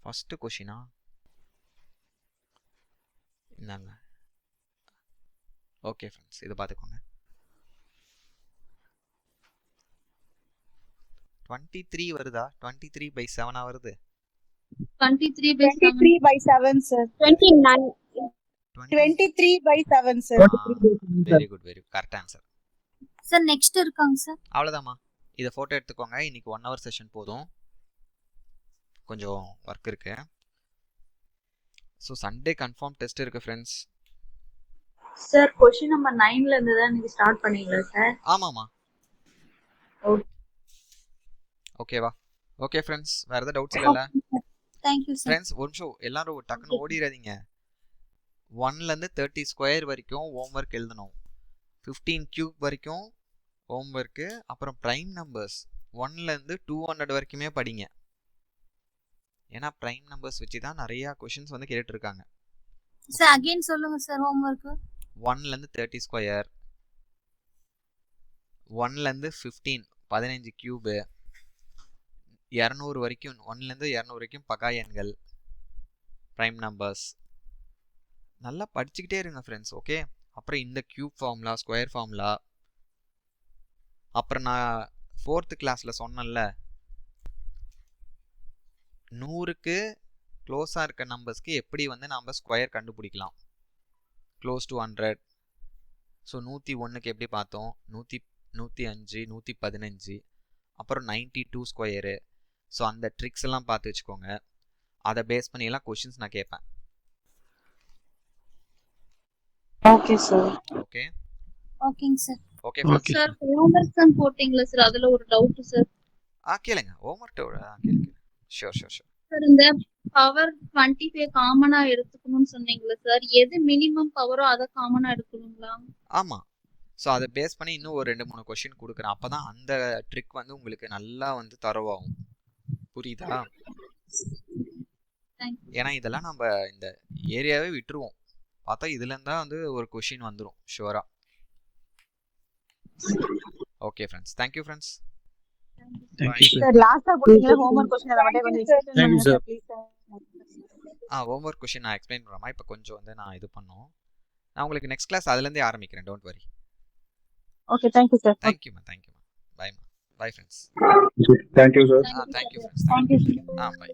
[SPEAKER 1] ஃபர்ஸ்ட் கொஷினா இந்தாங்க. ஓகே ஃப்ரெண்ட்ஸ், இதை பார்த்துக்கோங்க. 23 வருதா? 23/7 வருது?
[SPEAKER 4] 23/7
[SPEAKER 10] sir.
[SPEAKER 4] 29.
[SPEAKER 10] 23/7 sir.
[SPEAKER 1] Very good, very good. Correct answer.
[SPEAKER 4] Sir next இருக்காங்க சார்.
[SPEAKER 1] அவ்வளோதாம்மா. இதை ஃபோட்டோ எடுத்துக்கோங்க. இன்னைக்கு 1 hour செஷன் போதும். கொஞ்சம் ஒர்க் இருக்கு. ஸோ சண்டே கன்ஃபார்ம் டெஸ்ட் இருக்கு ஃப்ரெண்ட்ஸ்.
[SPEAKER 2] சார் கொஸ்டின் நம்பர் 9ல இருந்து தான் நீங்க ஸ்டார்ட் பண்ணீங்களா சார்?
[SPEAKER 1] ஆமாம்மா. ஓகேவா? ஓகே ஃப்ரெண்ட்ஸ், வேற ஏதாவது டவுட்ஸ் இல்லைல்ல?
[SPEAKER 4] Thank you sir.
[SPEAKER 1] ஃப்ரெண்ட்ஸ் ஒரு நிமிஷம், எல்லாரும் டக்குன்னு ஓடிடாதீங்க. 1லேருந்து 30 ஸ்கொயர் வரைக்கும் ஹோம்ஒர்க் எழுதணும். 15 கியூப் வரைக்கும் ஹோம்ஒர்க்கு. அப்புறம் ப்ரைம் நம்பர்ஸ் 1லேருந்து 200 வரைக்குமே படிங்க. ஏன்னா ப்ரைம் நம்பர்ஸ் வச்சு தான் நிறைய கொஷின்ஸ் வந்து கேட்டுருக்காங்க.
[SPEAKER 4] சார் அகைன் சொல்லுங்க சார் ஹோம்ஒர்க்.
[SPEAKER 1] 1லேருந்து 30 ஸ்கொயர், 1லேருந்து 15 கியூபு, 200 வரைக்கும் 1லேருந்து 200 வரைக்கும் பகா எண்கள், ப்ரைம் நம்பர்ஸ். நல்லா படிச்சுக்கிட்டே இருங்க ஃப்ரெண்ட்ஸ். ஓகே, அப்புறம் இந்த கியூப் ஃபார்முலா, ஸ்கொயர் ஃபார்முலா. அப்புறம் நான் 4th கிளாஸில் சொன்னேன்ல, 100க்கு க்ளோஸாக இருக்க நம்பர்ஸ்க்கு எப்படி வந்து நம்ம ஸ்கொயர் கண்டுபிடிக்கலாம், க்ளோஸ் டு 100. ஸோ 101க்கு எப்படி பார்த்தோம், 105, 115, அப்புறம் 92 ஸ்கொயரு. ஸோ அந்த ட்ரிக்ஸ் எல்லாம் பார்த்து வச்சுக்கோங்க. அதை பேஸ் பண்ணியெல்லாம் கொஷின்ஸ் நான் கேட்பேன்.
[SPEAKER 10] Okay sir.
[SPEAKER 1] ஓகே
[SPEAKER 4] ஓகேங்க சார்.
[SPEAKER 1] ஓகே
[SPEAKER 4] சார் ஹோம்ஒர்க் தான் போட்டீங்களா சார், அதுல ஒரு டவுட் சார்.
[SPEAKER 1] கேளுங்க. ஹோம்ஒர்க்கோட கேளுங்க. ஷூர்.
[SPEAKER 4] சார் இந்த பவர் 25 காமனா எடுத்துக்கணும்னு சொன்னீங்களா சார், எது மினிமம் பவரோ அதை காமனா எடுக்கணுங்களா?
[SPEAKER 1] ஆமாம். ஸோ அதை பேஸ் பண்ணி இன்னும் ஒரு 2-3 கொஷின் கொடுக்குறேன். அப்போ தான் அந்த ட்ரிக் வந்து உங்களுக்கு நல்லா வந்து தரவாகும். புரியுதா? ஏன்னா இதெல்லாம் நம்ம இந்த ஏரியாவே விட்டுருவோம். பார்த்தா இதுலேருந்து தான் வந்து ஒரு கொஷின் வந்துடும் ஷுவராக. Okay friends, thank you friends.
[SPEAKER 5] Thank you sir.
[SPEAKER 7] Sir லாஸ்டா கொடுத்தீங்களா ஹோம்வொர்க் क्वेश्चन அத மட்டும் கொஞ்சம் எக்ஸ்பிளைன்
[SPEAKER 5] Thank you,
[SPEAKER 7] பண்ணுங்க
[SPEAKER 5] sir.
[SPEAKER 7] Sir please sir.
[SPEAKER 1] Homework question நான் எக்ஸ்பிளைன் பண்ணுறேம்மா. இப்போ கொஞ்சம் வந்து நான் இது பண்ணோம். நான் உங்களுக்கு நெக்ஸ்ட் கிளாஸ் அதுலேருந்தே ஆரம்பிக்கிறேன். Don't worry.
[SPEAKER 7] Okay thank you sir.
[SPEAKER 1] தேங்க்யூம்மா, தேங்க்யூம்மா. பாய்மா. Bye friends.
[SPEAKER 6] Thank you sir.
[SPEAKER 1] Thank you friends.
[SPEAKER 7] Thank you sir.
[SPEAKER 1] Bye.